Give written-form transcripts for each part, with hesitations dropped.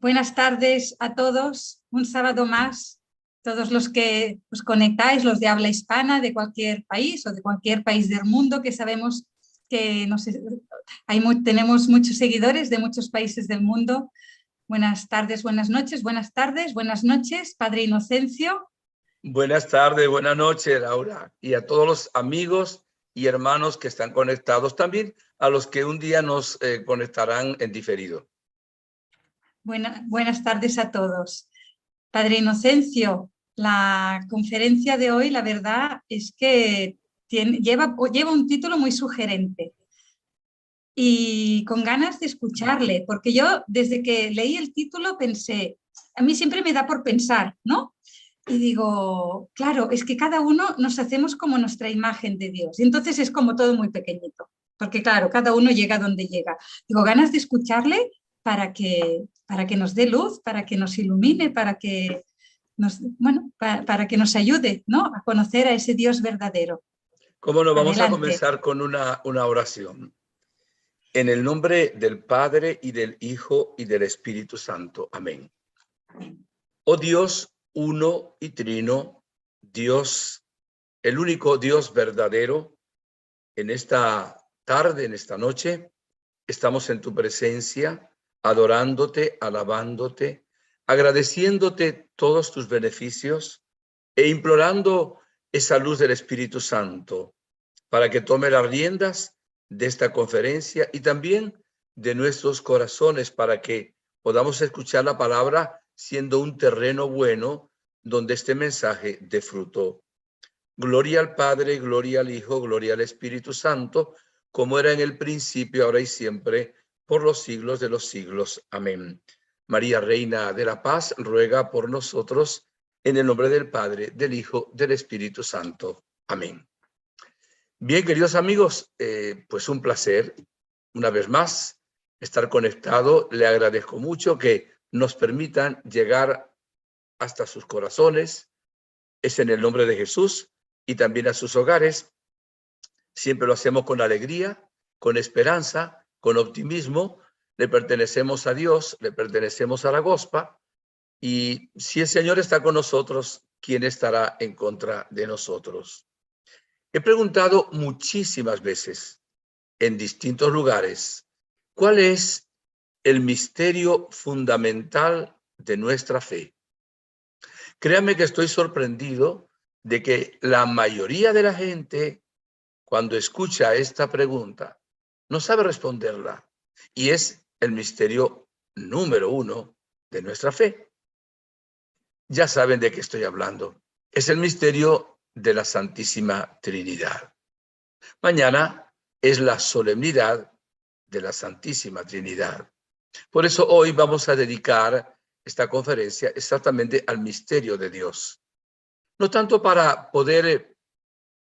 Buenas tardes a todos, un sábado más, todos los que os conectáis, los de habla hispana de cualquier país o de cualquier país del mundo, que sabemos que tenemos muchos seguidores de muchos países del mundo. Buenas tardes, buenas noches, buenas noches, Padre Inocencio. Buenas tardes, buenas noches, Laura, y a todos los amigos y hermanos que están conectados, también a los que un día nos conectarán en diferido. Buenas tardes a todos. Padre Inocencio, la conferencia de hoy, la verdad es que lleva un título muy sugerente y con ganas de escucharle, porque yo desde que leí el título pensé, a mí siempre me da por pensar, ¿no? Y digo, claro, es que cada uno nos hacemos como nuestra imagen de Dios y entonces es como todo muy pequeñito, porque claro, cada uno llega donde llega. Digo, ganas de escucharle para que nos dé luz, para que nos ilumine, para que nos ayude, ¿no?, a conocer a ese Dios verdadero. ¿Cómo no? Vamos Adelante. a comenzar con una oración. En el nombre del Padre y del Hijo y del Espíritu Santo. Amén. Oh Dios, uno y trino, Dios, el único Dios verdadero, en esta tarde, en esta noche, estamos en tu presencia, adorándote, alabándote, agradeciéndote todos tus beneficios e implorando esa luz del Espíritu Santo para que tome las riendas de esta conferencia y también de nuestros corazones para que podamos escuchar la palabra siendo un terreno bueno donde este mensaje dé fruto. Gloria al Padre, gloria al Hijo, gloria al Espíritu Santo, como era en el principio, ahora y siempre, por los siglos de los siglos. Amén. María, Reina de la Paz, ruega por nosotros, en el nombre del Padre, del Hijo, del Espíritu Santo. Amén. Bien, queridos amigos, pues un placer, una vez más, estar conectado. Le agradezco mucho que nos permitan llegar hasta sus corazones. Es en el nombre de Jesús y también a sus hogares. Siempre lo hacemos con alegría, con esperanza, con optimismo. Le pertenecemos a Dios, le pertenecemos a la Gospa. Y si el Señor está con nosotros, ¿quién estará en contra de nosotros? He preguntado muchísimas veces en distintos lugares, ¿cuál es el misterio fundamental de nuestra fe? Créanme que estoy sorprendido de que la mayoría de la gente, cuando escucha esta pregunta, no sabe responderla. Y es el misterio número uno de nuestra fe. Ya saben de qué estoy hablando. Es el misterio de la Santísima Trinidad. Mañana es la solemnidad de la Santísima Trinidad. Por eso hoy vamos a dedicar esta conferencia exactamente al misterio de Dios. No tanto para poder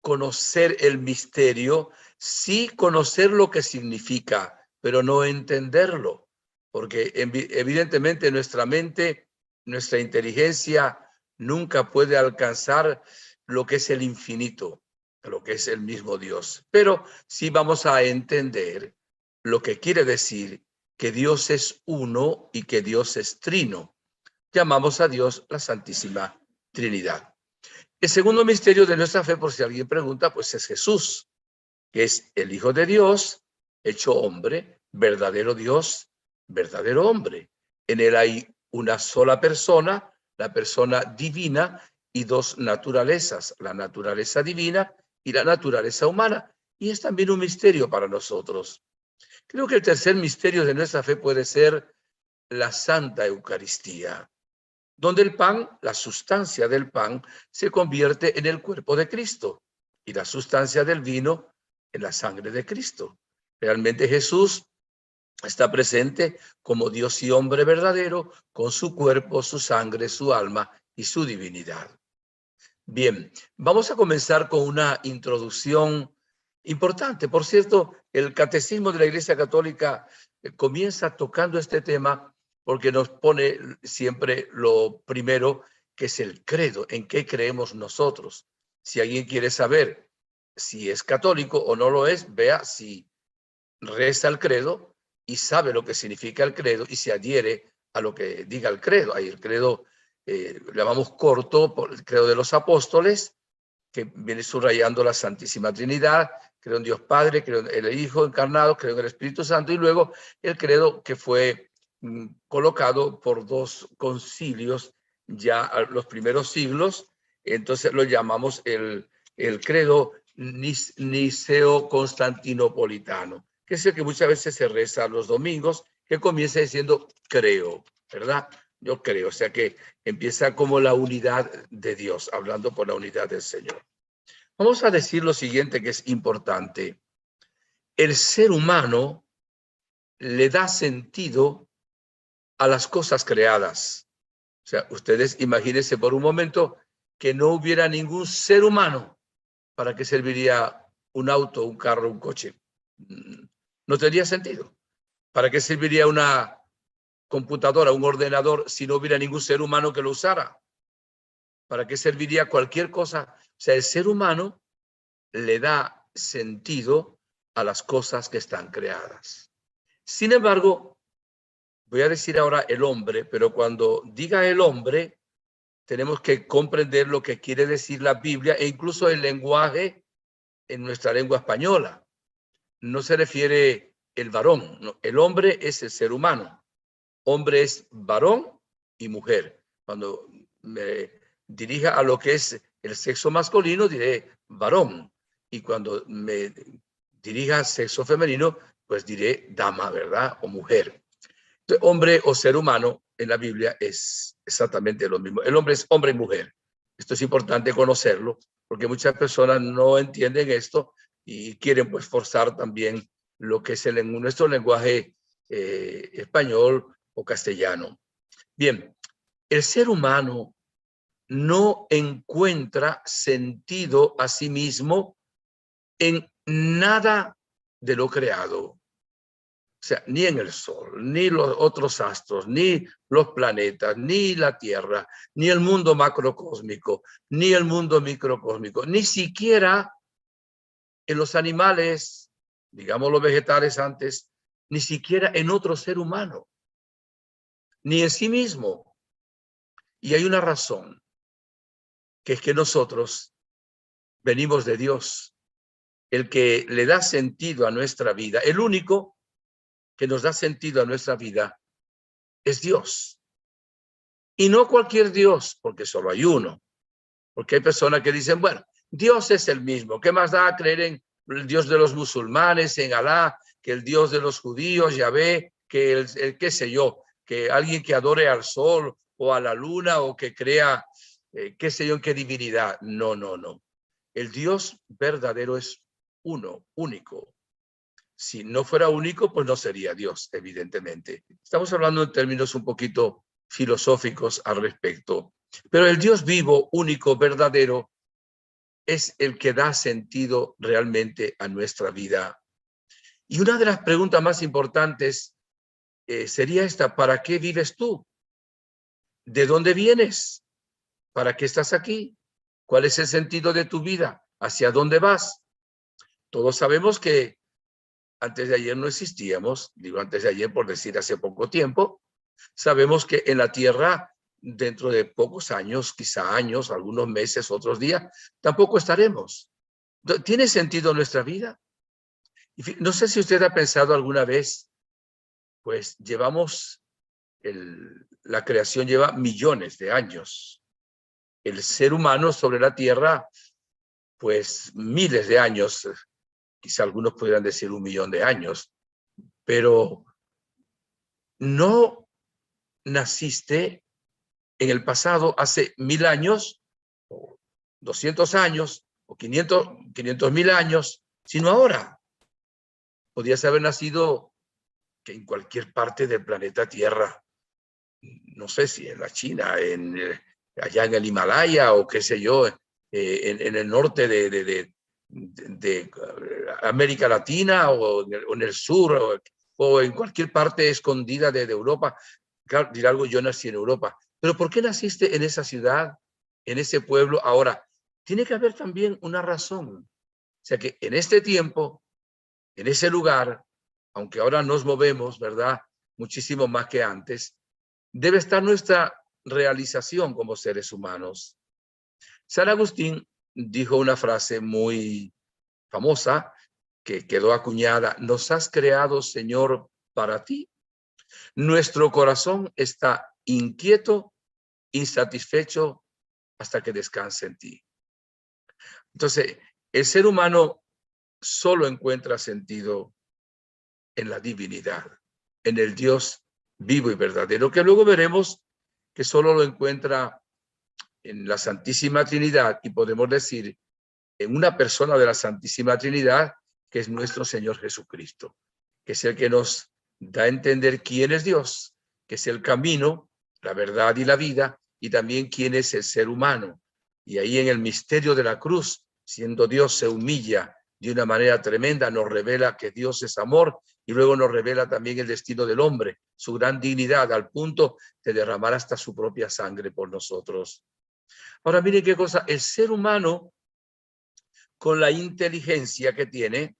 conocer el misterio, sí conocer lo que significa, pero no entenderlo, porque evidentemente nuestra mente, nuestra inteligencia nunca puede alcanzar lo que es el infinito, lo que es el mismo Dios. Pero sí vamos a entender lo que quiere decir que Dios es uno y que Dios es trino. Llamamos a Dios la Santísima Trinidad. El segundo misterio de nuestra fe, por si alguien pregunta, pues es Jesús, que es el Hijo de Dios, hecho hombre, verdadero Dios, verdadero hombre. En él hay una sola persona, la persona divina, y dos naturalezas, la naturaleza divina y la naturaleza humana. Y es también un misterio para nosotros. Creo que el tercer misterio de nuestra fe puede ser la Santa Eucaristía, donde el pan, la sustancia del pan, se convierte en el cuerpo de Cristo y la sustancia del vino en la sangre de Cristo. Realmente Jesús está presente como Dios y hombre verdadero, con su cuerpo, su sangre, su alma y su divinidad. Bien, vamos a comenzar con una introducción importante. Por cierto, el Catecismo de la Iglesia Católica comienza tocando este tema porque nos pone siempre lo primero, que es el credo, en qué creemos nosotros. Si alguien quiere saber si es católico o no lo es, vea si reza el credo y sabe lo que significa el credo y se adhiere a lo que diga el credo. Ahí el credo lo llamamos corto, por el credo de los apóstoles, que viene subrayando la Santísima Trinidad. Creo en Dios Padre, creo en el Hijo encarnado, creo en el Espíritu Santo, y luego el credo que fue colocado por 2 concilios ya a los primeros siglos. Entonces lo llamamos el credo niceo-constantinopolitano, que es el que muchas veces se reza los domingos, que comienza diciendo creo, ¿verdad? Yo creo, o sea que empieza como la unidad de Dios, hablando por la unidad del Señor. Vamos a decir lo siguiente que es importante. El ser humano le da sentido a las cosas creadas. O sea, ustedes imagínense por un momento que no hubiera ningún ser humano. ¿Para qué serviría un auto, un carro, un coche? No tendría sentido. ¿Para qué serviría una computadora, un ordenador, si no hubiera ningún ser humano que lo usara? ¿Para qué serviría cualquier cosa? O sea, el ser humano le da sentido a las cosas que están creadas. Sin embargo, voy a decir ahora el hombre, pero cuando diga el hombre, tenemos que comprender lo que quiere decir la Biblia e incluso el lenguaje en nuestra lengua española. No se refiere el varón, no. El hombre es el ser humano. Hombre es varón y mujer. Cuando me dirija a lo que es el sexo masculino, diré varón. Y cuando me dirija al sexo femenino, pues diré dama, ¿verdad? O mujer. Entonces, hombre o ser humano en la Biblia es exactamente lo mismo. El hombre es hombre y mujer. Esto es importante conocerlo, porque muchas personas no entienden esto y quieren pues forzar también lo que es nuestro lenguaje español o castellano. Bien, el ser humano no encuentra sentido a sí mismo en nada de lo creado. O sea, ni en el Sol, ni los otros astros, ni los planetas, ni la Tierra, ni el mundo macrocósmico, ni el mundo microcósmico, ni siquiera en los animales, digamos los vegetales antes, ni siquiera en otro ser humano, ni en sí mismo. Y hay una razón, que es que nosotros venimos de Dios, el que le da sentido a nuestra vida, el único que nos da sentido a nuestra vida es Dios. Y no cualquier Dios, porque solo hay uno. Porque hay personas que dicen, bueno, Dios es el mismo. ¿Qué más da creer en el Dios de los musulmanes, en Alá, que el Dios de los judíos, Yahvé, que el qué sé yo, que alguien que adore al sol o a la luna o que crea, qué sé yo, en qué divinidad? No, no, no. El Dios verdadero es uno, único. Si no fuera único, pues no sería Dios, evidentemente. Estamos hablando en términos un poquito filosóficos al respecto. Pero el Dios vivo, único, verdadero, es el que da sentido realmente a nuestra vida. Y una de las preguntas más importantes sería esta: ¿para qué vives tú? ¿De dónde vienes? ¿Para qué estás aquí? ¿Cuál es el sentido de tu vida? ¿Hacia dónde vas? Todos sabemos que antes de ayer no existíamos, digo antes de ayer por decir hace poco tiempo. Sabemos que en la Tierra, dentro de pocos años, quizá años, algunos meses, otros días, tampoco estaremos. ¿Tiene sentido nuestra vida? Y no sé si usted ha pensado alguna vez, pues llevamos, la creación lleva millones de años. El ser humano sobre la Tierra, pues miles de años, quizá algunos pudieran decir 1.000.000 de años, pero no naciste en el pasado hace 1.000 años, o 200 años, o 500.000 años, sino ahora. Podías haber nacido que en cualquier parte del planeta Tierra, no sé si en la China, allá en el Himalaya o qué sé yo, en el norte de América Latina o en el sur o en cualquier parte escondida de Europa. Claro, dirá algo, yo nací en Europa. Pero ¿por qué naciste en esa ciudad, en ese pueblo? Ahora, tiene que haber también una razón. O sea que en este tiempo, en ese lugar, aunque ahora nos movemos, ¿verdad? Muchísimo más que antes, debe estar nuestra realización como seres humanos. San Agustín dijo una frase muy famosa que quedó acuñada: nos has creado, Señor, para ti. Nuestro corazón está inquieto, insatisfecho hasta que descanse en ti. Entonces, el ser humano solo encuentra sentido en la divinidad, en el Dios vivo y verdadero, que luego veremos que solo lo encuentra en la Santísima Trinidad, y podemos decir en una persona de la Santísima Trinidad, que es nuestro Señor Jesucristo, que es el que nos da a entender quién es Dios, que es el camino, la verdad y la vida, y también quién es el ser humano. Y ahí en el misterio de la cruz, siendo Dios, se humilla de una manera tremenda, nos revela que Dios es amor, y luego nos revela también el destino del hombre, su gran dignidad, al punto de derramar hasta su propia sangre por nosotros. Ahora miren qué cosa, el ser humano, con la inteligencia que tiene,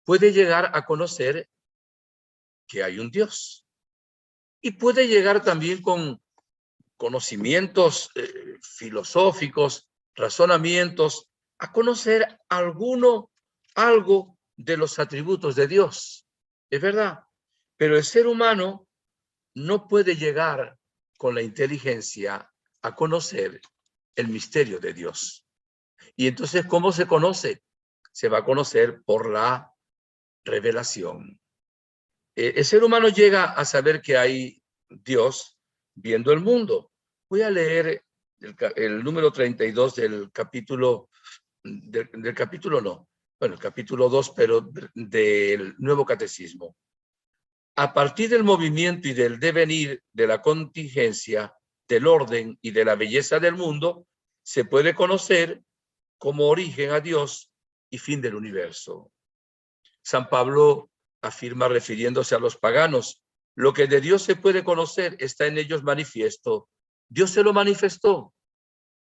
puede llegar a conocer que hay un Dios. Y puede llegar también con conocimientos filosóficos, razonamientos, a conocer algo de los atributos de Dios. Es verdad. Pero el ser humano no puede llegar con la inteligencia a conocer el misterio de Dios. Y entonces, ¿cómo se conoce? Se va a conocer por la revelación. El ser humano llega a saber que hay Dios viendo el mundo. Voy a leer el número 32 del capítulo, del capítulo no, bueno, el capítulo 2, pero del Nuevo Catecismo. A partir del movimiento y del devenir de la contingencia, del orden y de la belleza del mundo, se puede conocer como origen a Dios y fin del universo. San Pablo afirma, refiriéndose a los paganos: lo que de Dios se puede conocer está en ellos manifiesto. Dios se lo manifestó,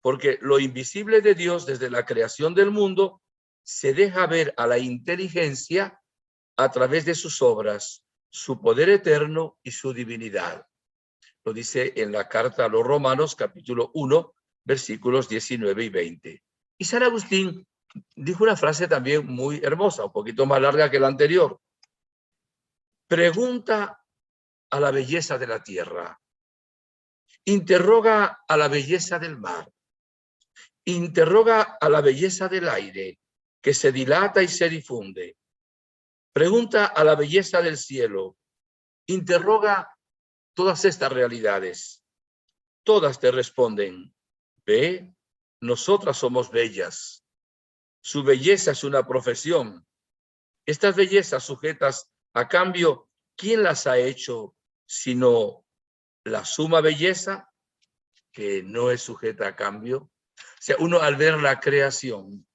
porque lo invisible de Dios desde la creación del mundo se deja ver a la inteligencia a través de sus obras, su poder eterno y su divinidad. Lo dice en la carta a los Romanos, capítulo 1, versículos 19 y 20. Y San Agustín dijo una frase también muy hermosa, un poquito más larga que la anterior. Pregunta a la belleza de la tierra, interroga a la belleza del mar, interroga a la belleza del aire, que se dilata y se difunde. Pregunta a la belleza del cielo, interroga todas estas realidades. Todas te responden: ve, nosotras somos bellas. Su belleza es una profesión. Estas bellezas sujetas a cambio, ¿quién las ha hecho sino la suma belleza, que no es sujeta a cambio? O sea, uno al ver la creación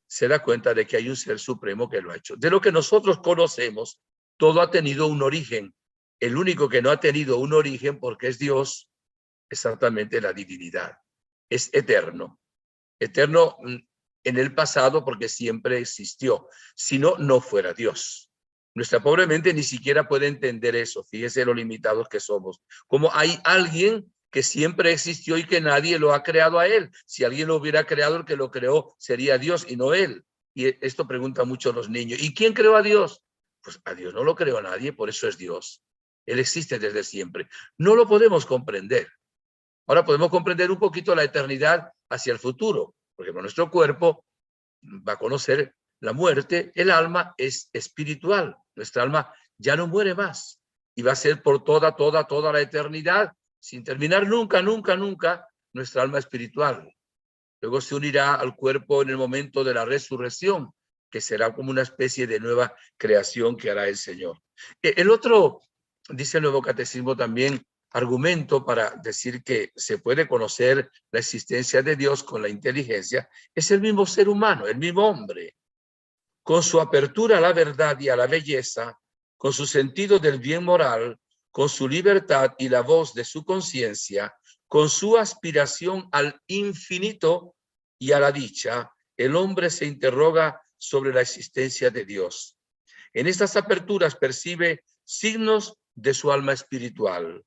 se da cuenta de que hay un ser supremo que lo ha hecho. De lo que nosotros conocemos, todo ha tenido un origen. El único que no ha tenido un origen, porque es Dios, exactamente la divinidad. Es eterno. Eterno en el pasado porque siempre existió. Si no, no fuera Dios. Nuestra pobre mente ni siquiera puede entender eso. Fíjese lo limitados que somos. Como hay alguien que siempre existió y que nadie lo ha creado a él. Si alguien lo hubiera creado, el que lo creó sería Dios y no él. Y esto preguntan mucho los niños. ¿Y quién creó a Dios? Pues a Dios no lo creó nadie, por eso es Dios. Él existe desde siempre. No lo podemos comprender. Ahora podemos comprender un poquito la eternidad hacia el futuro. Por ejemplo, nuestro cuerpo va a conocer la muerte. El alma es espiritual. Nuestra alma ya no muere más. Y va a ser por toda la eternidad, sin terminar nunca, nunca, nunca, nuestra alma espiritual. Luego se unirá al cuerpo en el momento de la resurrección, que será como una especie de nueva creación que hará el Señor. El otro, dice el Nuevo Catecismo también, argumento para decir que se puede conocer la existencia de Dios con la inteligencia, es el mismo ser humano, el mismo hombre, con su apertura a la verdad y a la belleza, con su sentido del bien moral, con su libertad y la voz de su conciencia, con su aspiración al infinito y a la dicha, el hombre se interroga sobre la existencia de Dios. En estas aperturas percibe signos de su alma espiritual.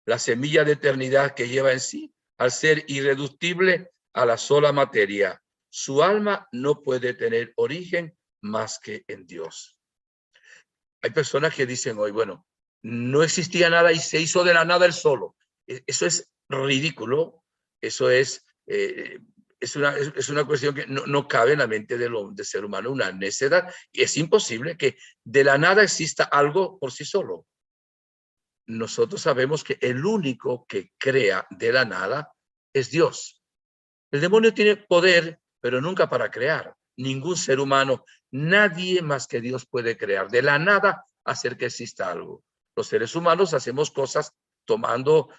la semilla de eternidad que lleva en sí, al ser irreductible a la sola materia. Su alma no puede tener origen más que en Dios. Hay personas que dicen hoy, bueno, no existía nada y se hizo de la nada el solo. Eso es ridículo, eso es una cuestión que no cabe en la mente del ser humano, una necedad, y es imposible que de la nada exista algo por sí solo. Nosotros sabemos que el único que crea de la nada es Dios. El demonio tiene poder, pero nunca para crear. Ningún ser humano, nadie más que Dios puede crear de la nada, hacer que exista algo. Los seres humanos hacemos cosas tomando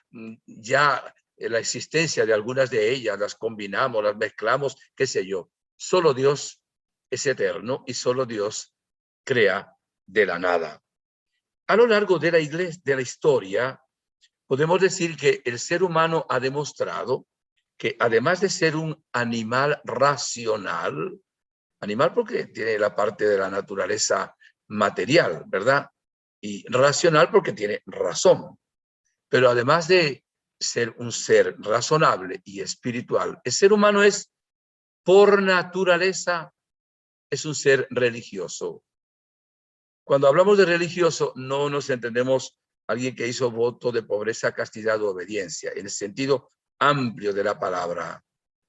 ya la existencia de algunas de ellas, las combinamos, las mezclamos, qué sé yo. Solo Dios es eterno y solo Dios crea de la nada. A lo largo de la iglesia, de la historia, podemos decir que el ser humano ha demostrado que además de ser un animal racional, animal porque tiene la parte de la naturaleza material, ¿verdad? Y racional porque tiene razón. Pero además de ser un ser razonable y espiritual, el ser humano es, por naturaleza, es un ser religioso. Cuando hablamos de religioso, no nos entendemos alguien que hizo voto de pobreza, castidad o obediencia, en el sentido amplio de la palabra.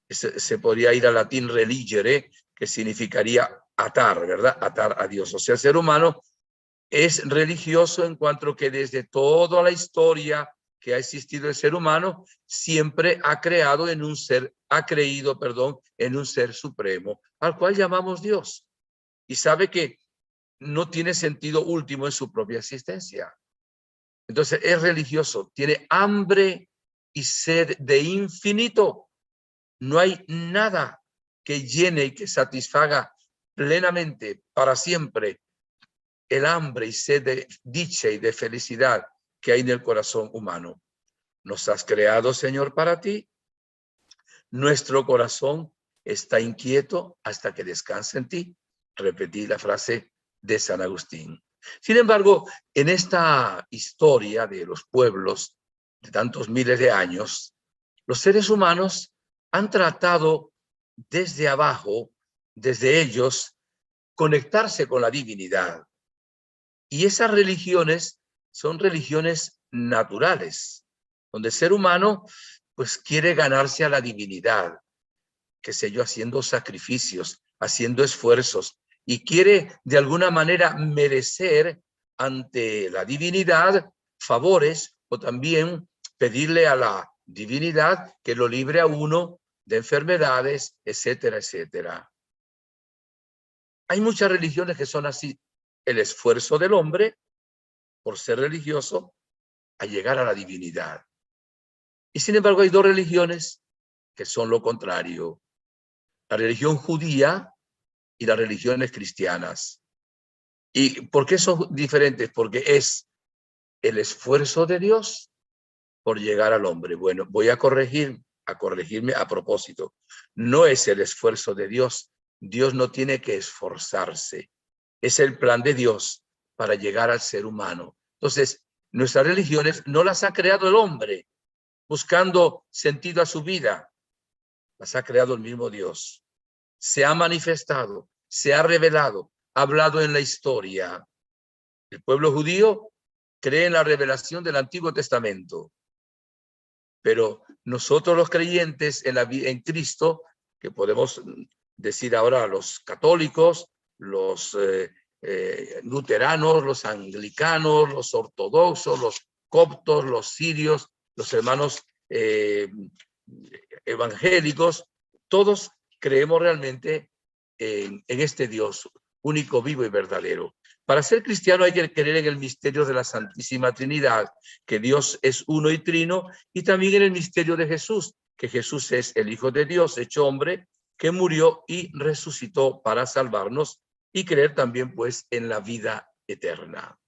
Se podría ir al latín religere, que significaría atar, ¿verdad? Atar a Dios. O sea, el ser humano es religioso en cuanto que desde toda la historia que ha existido el ser humano, siempre ha creído en un ser supremo, al cual llamamos Dios. Y sabe que no tiene sentido último en su propia existencia. Entonces es religioso, tiene hambre y sed de infinito. No hay nada que llene y que satisfaga plenamente para siempre el hambre y sed de dicha y de felicidad que hay en el corazón humano. Nos has creado, Señor, para ti. Nuestro corazón está inquieto hasta que descanse en ti. Repetí la frase de San Agustín. Sin embargo, en esta historia de los pueblos de tantos miles de años, los seres humanos han tratado desde abajo, desde ellos, conectarse con la divinidad. Y esas religiones son religiones naturales, donde el ser humano pues quiere ganarse a la divinidad, qué sé yo, haciendo sacrificios, haciendo esfuerzos, y quiere de alguna manera merecer ante la divinidad favores o también pedirle a la divinidad que lo libre a uno de enfermedades, etcétera, etcétera. Hay muchas religiones que son así, el esfuerzo del hombre por ser religioso a llegar a la divinidad. Y sin embargo hay dos religiones que son lo contrario. La religión judía y las religiones cristianas. ¿Y por qué son diferentes? Porque es el esfuerzo de Dios por llegar al hombre. Bueno, voy a corregirme a propósito. No es el esfuerzo de Dios. Dios no tiene que esforzarse. Es el plan de Dios para llegar al ser humano. Entonces, nuestras religiones no las ha creado el hombre buscando sentido a su vida. Las ha creado el mismo Dios. Se ha manifestado, se ha revelado, ha hablado en la historia. El pueblo judío cree en la revelación del Antiguo Testamento, pero nosotros los creyentes en Cristo, que podemos decir ahora los católicos, los luteranos, los anglicanos, los ortodoxos, los coptos, los sirios, los hermanos evangélicos, todos creemos realmente en este Dios único, vivo y verdadero. Para ser cristiano hay que creer en el misterio de la Santísima Trinidad, que Dios es uno y trino, y también en el misterio de Jesús, que Jesús es el Hijo de Dios hecho hombre, que murió y resucitó para salvarnos, y creer también pues en la vida eterna.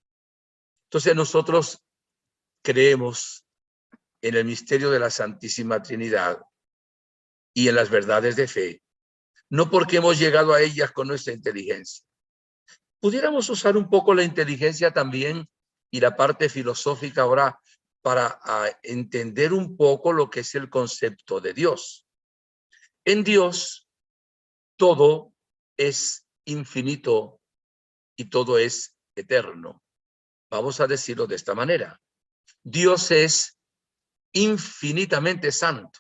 Entonces nosotros creemos en el misterio de la Santísima Trinidad y en las verdades de fe, no porque hemos llegado a ellas con nuestra inteligencia. Pudiéramos usar un poco la inteligencia también y la parte filosófica ahora para entender un poco lo que es el concepto de Dios. En Dios todo es infinito y todo es eterno. Vamos a decirlo de esta manera. Dios es infinitamente santo.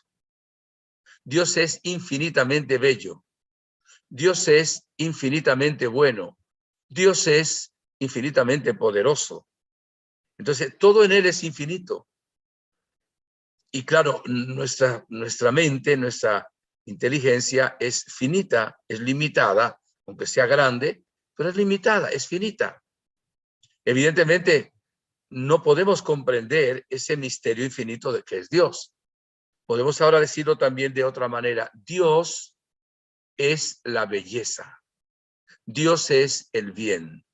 Dios es infinitamente bello. Dios es infinitamente bueno. Dios es infinitamente poderoso. Entonces, todo en Él es infinito. Y claro, nuestra mente, nuestra inteligencia es finita, es limitada, aunque sea grande, pero es limitada, es finita. Evidentemente, no podemos comprender ese misterio infinito de que es Dios. Podemos ahora decirlo también de otra manera. Dios es la belleza. Dios es el bien.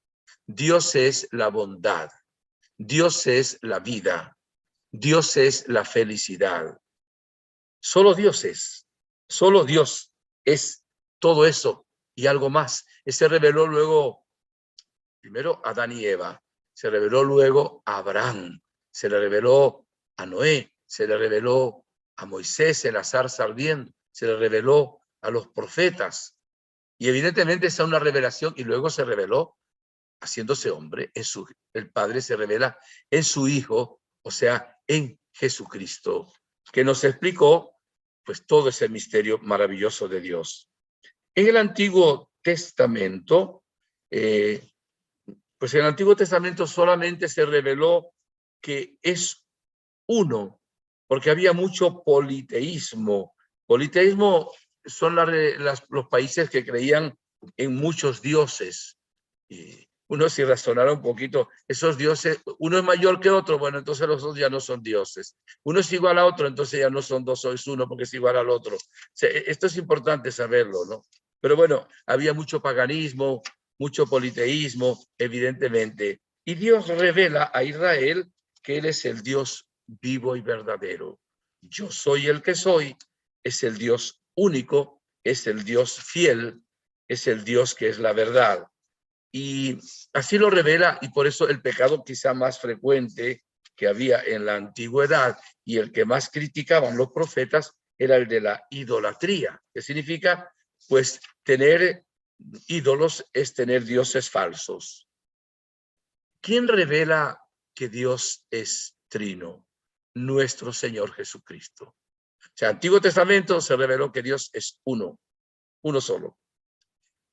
Dios es la bondad. Dios es la vida. Dios es la felicidad. Solo Dios es. Solo Dios es todo eso y algo más. Se reveló luego, primero a Adán y Eva. Se reveló luego a Abraham. Se le reveló a Noé. Se le reveló a Moisés en la zarza ardiendo. Se le reveló a los profetas. Y evidentemente esa es una revelación y luego se reveló haciéndose hombre. El Padre se revela en su Hijo, o sea, en Jesucristo, que nos explicó pues todo ese misterio maravilloso de Dios. En el Antiguo Testamento, pues en el Antiguo Testamento solamente se reveló que es uno, porque había mucho politeísmo. Politeísmo son los países que creían en muchos dioses. Y uno, si razonara un poquito, esos dioses, uno es mayor que otro, bueno, entonces los dos ya no son dioses. Uno es igual a otro, entonces ya no son dos, es uno porque es igual al otro. O sea, esto es importante saberlo, ¿no? Pero bueno, había mucho paganismo, mucho politeísmo, evidentemente. Y Dios revela a Israel que Él es el Dios vivo y verdadero. Yo soy el que soy, es el Dios único, es el Dios fiel, es el Dios que es la verdad. Y así lo revela, y por eso el pecado quizá más frecuente que había en la antigüedad y el que más criticaban los profetas era el de la idolatría, que significa, pues, tener ídolos es tener dioses falsos. ¿Quién revela que Dios es trino? Nuestro Señor Jesucristo. O sea, Antiguo Testamento se reveló que Dios es uno solo.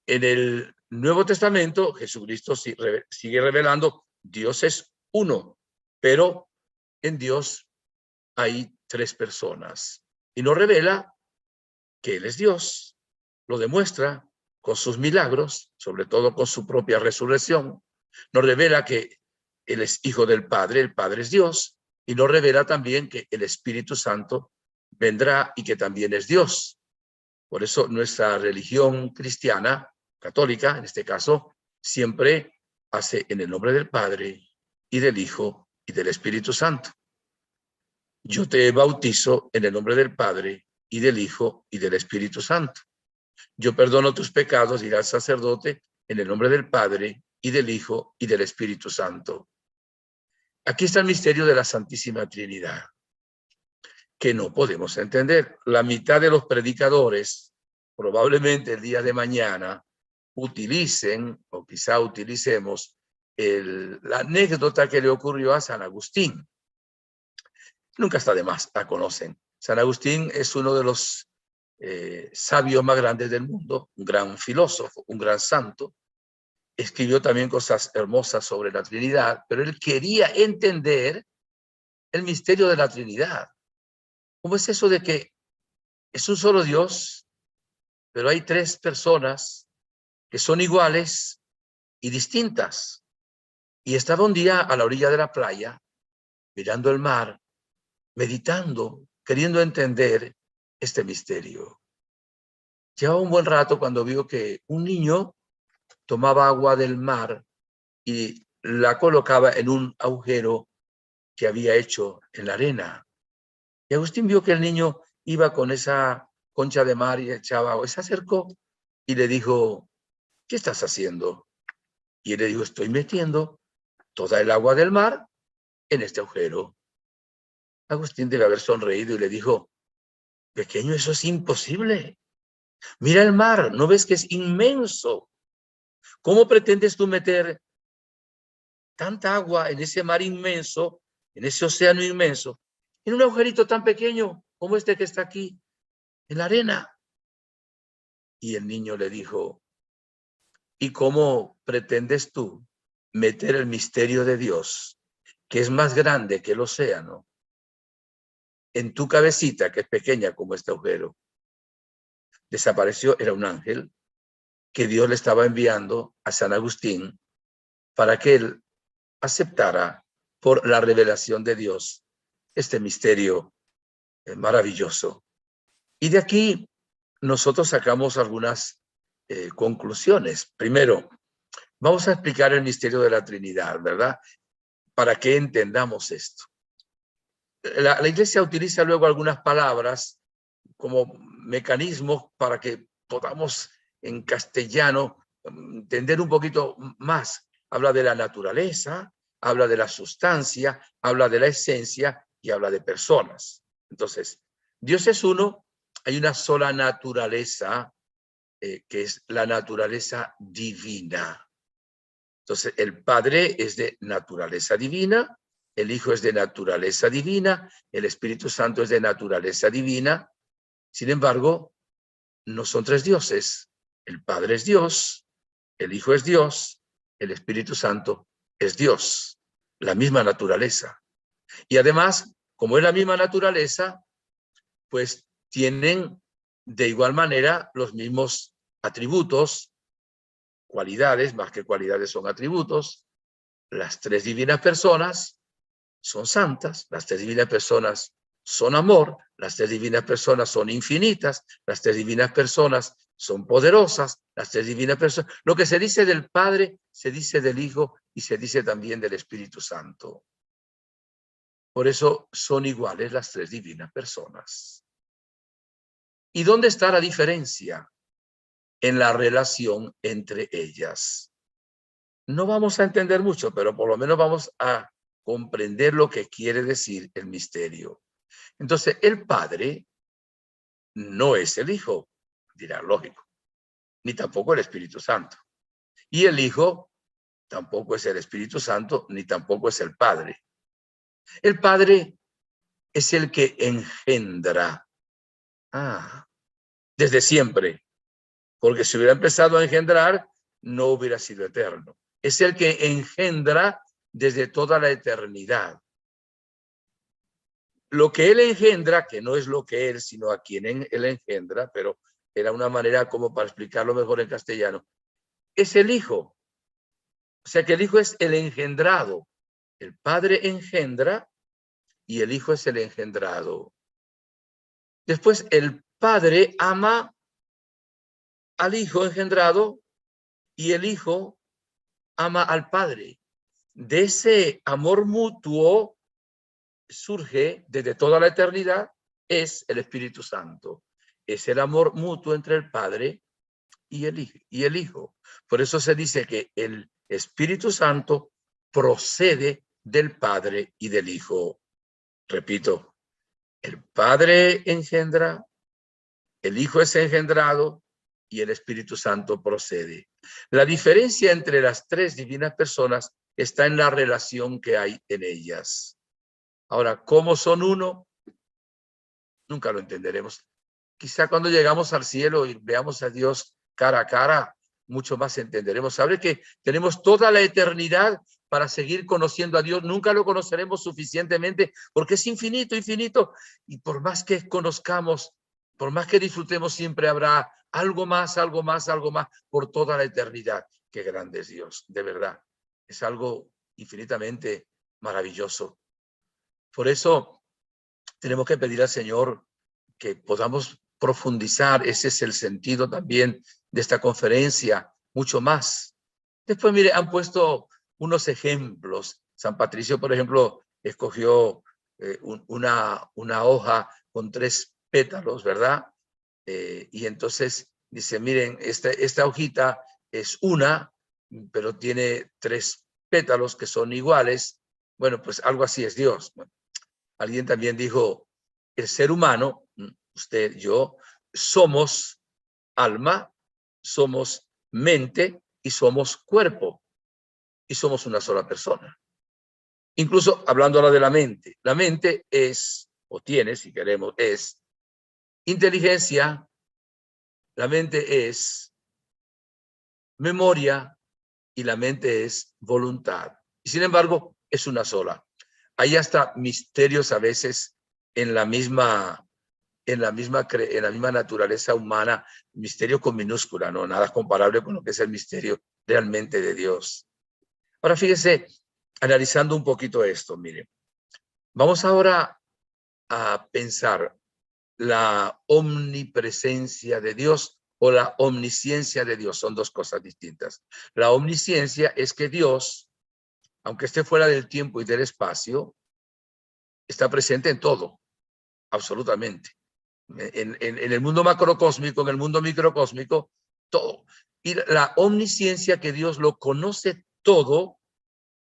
En el Nuevo Testamento, Jesucristo sigue revelando, Dios es uno, pero en Dios hay tres personas. Y nos revela que Él es Dios, lo demuestra con sus milagros, sobre todo con su propia resurrección. Nos revela que Él es Hijo del Padre, el Padre es Dios, y nos revela también que el Espíritu Santo vendrá y que también es Dios. Por eso nuestra religión cristiana, católica en este caso, siempre hace en el nombre del Padre y del Hijo y del Espíritu Santo. Yo te bautizo en el nombre del Padre y del Hijo y del Espíritu Santo. Yo perdono tus pecados, dirá el sacerdote, en el nombre del Padre y del Hijo y del Espíritu Santo. Aquí está el misterio de la Santísima Trinidad, que no podemos entender. La mitad de los predicadores, probablemente el día de mañana, utilicen, o quizá utilicemos, la anécdota que le ocurrió a San Agustín. Nunca está de más, la conocen. San Agustín es uno de los sabios más grandes del mundo, un gran filósofo, un gran santo. Escribió también cosas hermosas sobre la Trinidad, pero él quería entender el misterio de la Trinidad. ¿Cómo es eso de que es un solo Dios, pero hay tres personas que son iguales y distintas? Y estaba un día a la orilla de la playa, mirando el mar, meditando, queriendo entender este misterio. Llevaba un buen rato cuando vio que un niño tomaba agua del mar y la colocaba en un agujero que había hecho en la arena. Y Agustín vio que el niño iba con esa concha de mar y echaba agua. Se acercó y le dijo, ¿qué estás haciendo? Y él le dijo, estoy metiendo toda el agua del mar en este agujero. Agustín debe haber sonreído y le dijo, pequeño, eso es imposible. Mira el mar, ¿no ves que es inmenso? ¿Cómo pretendes tú meter tanta agua en ese mar inmenso, en ese océano inmenso, en un agujerito tan pequeño como este que está aquí, en la arena? Y el niño le dijo, ¿y cómo pretendes tú meter el misterio de Dios, que es más grande que el océano, en tu cabecita, que es pequeña como este agujero? Desapareció, era un ángel que Dios le estaba enviando a San Agustín para que él aceptara por la revelación de Dios este misterio maravilloso. Y de aquí nosotros sacamos algunas conclusiones. Primero, vamos a explicar el misterio de la Trinidad, ¿verdad? Para que entendamos esto. La Iglesia utiliza luego algunas palabras como mecanismos para que podamos en castellano entender un poquito más. Habla de la naturaleza, habla de la sustancia, habla de la esencia y habla de personas. Entonces, Dios es uno, hay una sola naturaleza, que es la naturaleza divina. Entonces, el Padre es de naturaleza divina, el Hijo es de naturaleza divina, el Espíritu Santo es de naturaleza divina. Sin embargo, no son tres dioses. El Padre es Dios, el Hijo es Dios, el Espíritu Santo es Dios, la misma naturaleza. Y además, como es la misma naturaleza, pues tienen de igual manera los mismos atributos, cualidades, más que cualidades son atributos. Las tres divinas personas son santas, las tres divinas personas son amor, las tres divinas personas son infinitas, las tres divinas personas son poderosas, las tres divinas personas. Lo que se dice del Padre, se dice del Hijo y se dice también del Espíritu Santo. Por eso son iguales las tres divinas personas. ¿Y dónde está la diferencia? En la relación entre ellas. No vamos a entender mucho, pero por lo menos vamos a comprender lo que quiere decir el misterio. Entonces, el Padre no es el Hijo, dirá lógico, ni tampoco el Espíritu Santo. Y el Hijo tampoco es el Espíritu Santo, ni tampoco es el Padre. El Padre es el que engendra. Desde siempre. Porque si hubiera empezado a engendrar, no hubiera sido eterno. Es el que engendra desde toda la eternidad. Lo que él engendra, que no es lo que él, sino a quien él engendra, pero era una manera como para explicarlo mejor en castellano, es el Hijo. O sea que el Hijo es el engendrado. El Padre engendra y el Hijo es el engendrado. Después el Padre ama al Hijo engendrado y el Hijo ama al Padre. De ese amor mutuo surge desde toda la eternidad, es el Espíritu Santo. Es el amor mutuo entre el Padre y el Hijo. Por eso se dice que el Espíritu Santo procede del Padre y del Hijo. Repito, el Padre engendra, el Hijo es engendrado y el Espíritu Santo procede. La diferencia entre las tres divinas personas está en la relación que hay en ellas. Ahora, ¿cómo son uno? Nunca lo entenderemos. Quizá cuando llegamos al cielo y veamos a Dios cara a cara, mucho más entenderemos. Sabe que tenemos toda la eternidad para seguir conociendo a Dios. Nunca lo conoceremos suficientemente porque es infinito, infinito. Y por más que conozcamos, por más que disfrutemos, siempre habrá algo más, algo más, algo más por toda la eternidad. Qué grande es Dios, de verdad. Es algo infinitamente maravilloso. Por eso tenemos que pedir al Señor que podamos profundizar. Ese es el sentido también de esta conferencia, mucho más. Después, mire, han puesto unos ejemplos. San Patricio, por ejemplo, escogió una hoja con 3 pétalos, ¿verdad? Y entonces dice, miren, esta hojita es una, pero tiene 3 pétalos que son iguales. Bueno, pues algo así es Dios. Bueno, Alguien también dijo, el ser humano, usted, yo, somos alma, somos mente y somos cuerpo. Y somos una sola persona. Incluso hablando ahora de la mente es, o tiene, si queremos, es inteligencia, la mente es memoria y la mente es voluntad. Y sin embargo, es una sola. Hay hasta misterios a veces en la misma naturaleza humana, misterio con minúscula, no nada comparable con lo que es el misterio realmente de Dios. Ahora fíjese, analizando un poquito esto, mire, vamos ahora a pensar la omnipresencia de Dios o la omnisciencia de Dios. Son dos cosas distintas. La omnisciencia es que Dios, aunque esté fuera del tiempo y del espacio, está presente en todo, absolutamente. En el mundo macrocósmico, en el mundo microcósmico, todo. Y la omnisciencia, que Dios lo conoce todo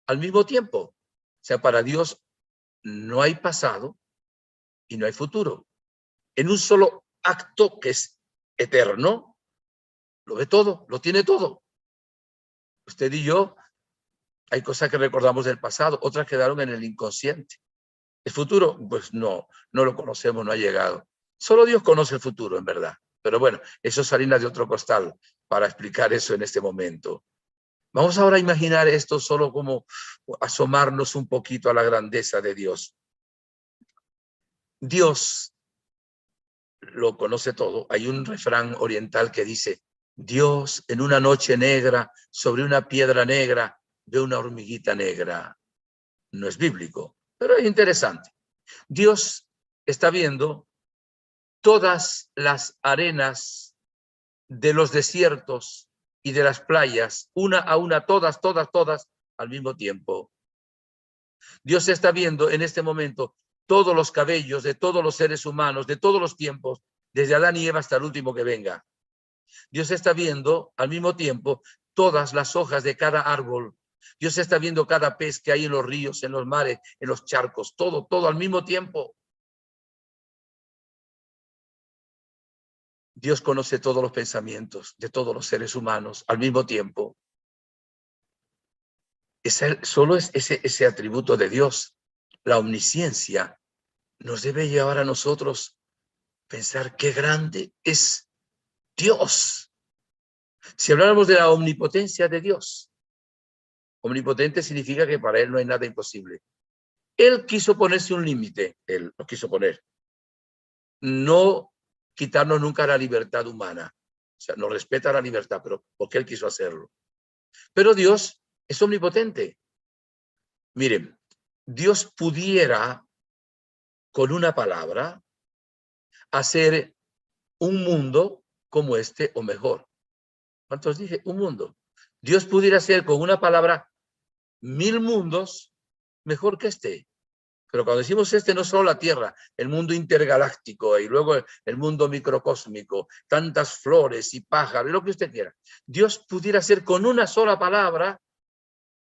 al mismo tiempo. O sea, para Dios no hay pasado y no hay futuro. En un solo acto que es eterno, lo ve todo, lo tiene todo. Usted y yo, hay cosas que recordamos del pasado, otras quedaron en el inconsciente. El futuro, pues no lo conocemos, no ha llegado. Solo Dios conoce el futuro, en verdad. Pero bueno, eso es harina de otro costal para explicar eso en este momento. Vamos ahora a imaginar esto solo como asomarnos un poquito a la grandeza de Dios. Dios lo conoce todo. Hay un refrán oriental que dice, Dios en una noche negra, sobre una piedra negra, ve una hormiguita negra. No es bíblico, pero es interesante. Dios está viendo todas las arenas de los desiertos y de las playas, una a una, todas, al mismo tiempo. Dios está viendo en este momento todos los cabellos de todos los seres humanos, de todos los tiempos, desde Adán y Eva hasta el último que venga. Dios está viendo al mismo tiempo todas las hojas de cada árbol. Dios está viendo cada pez que hay en los ríos, en los mares, en los charcos, todo al mismo tiempo. Dios conoce todos los pensamientos de todos los seres humanos al mismo tiempo. Solo es ese atributo de Dios, la omnisciencia, nos debe llevar a nosotros pensar qué grande es Dios. Si habláramos de la omnipotencia de Dios, omnipotente significa que para él no hay nada imposible. Él quiso ponerse un límite, él lo quiso poner. No quitarnos nunca la libertad humana. O sea, nos respeta la libertad, pero porque él quiso hacerlo. Pero Dios es omnipotente. Miren, Dios pudiera, con una palabra, hacer un mundo como este o mejor. ¿Cuántos dije? Un mundo. Dios pudiera hacer con una palabra 1000 mundos mejor que este. Pero cuando decimos este, no solo la Tierra, el mundo intergaláctico y luego el mundo microcósmico, tantas flores y pájaros, lo que usted quiera. Dios pudiera hacer con una sola palabra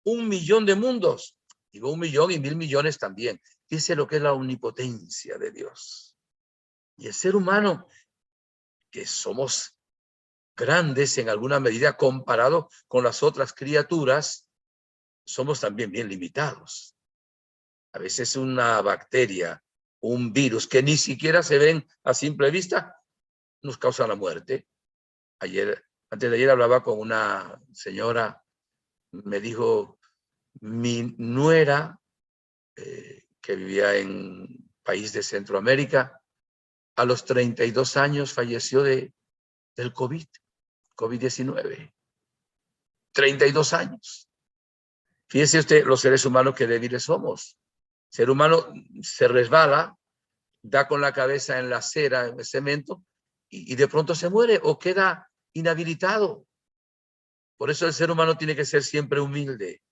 1.000.000 de mundos. Digo 1.000.000 y 1.000 millones también. Dice lo que es la omnipotencia de Dios. Y el ser humano, que somos grandes en alguna medida comparado con las otras criaturas, somos también bien limitados. A veces una bacteria, un virus que ni siquiera se ven a simple vista, nos causa la muerte. Antes de ayer hablaba con una señora, me dijo, mi nuera, que vivía en país de Centroamérica, a los 32 años falleció del COVID-19. 32 años. Fíjese usted los seres humanos qué débiles somos. El ser humano se resbala, da con la cabeza en la acera, en el cemento, y de pronto se muere o queda inhabilitado. Por eso el ser humano tiene que ser siempre humilde.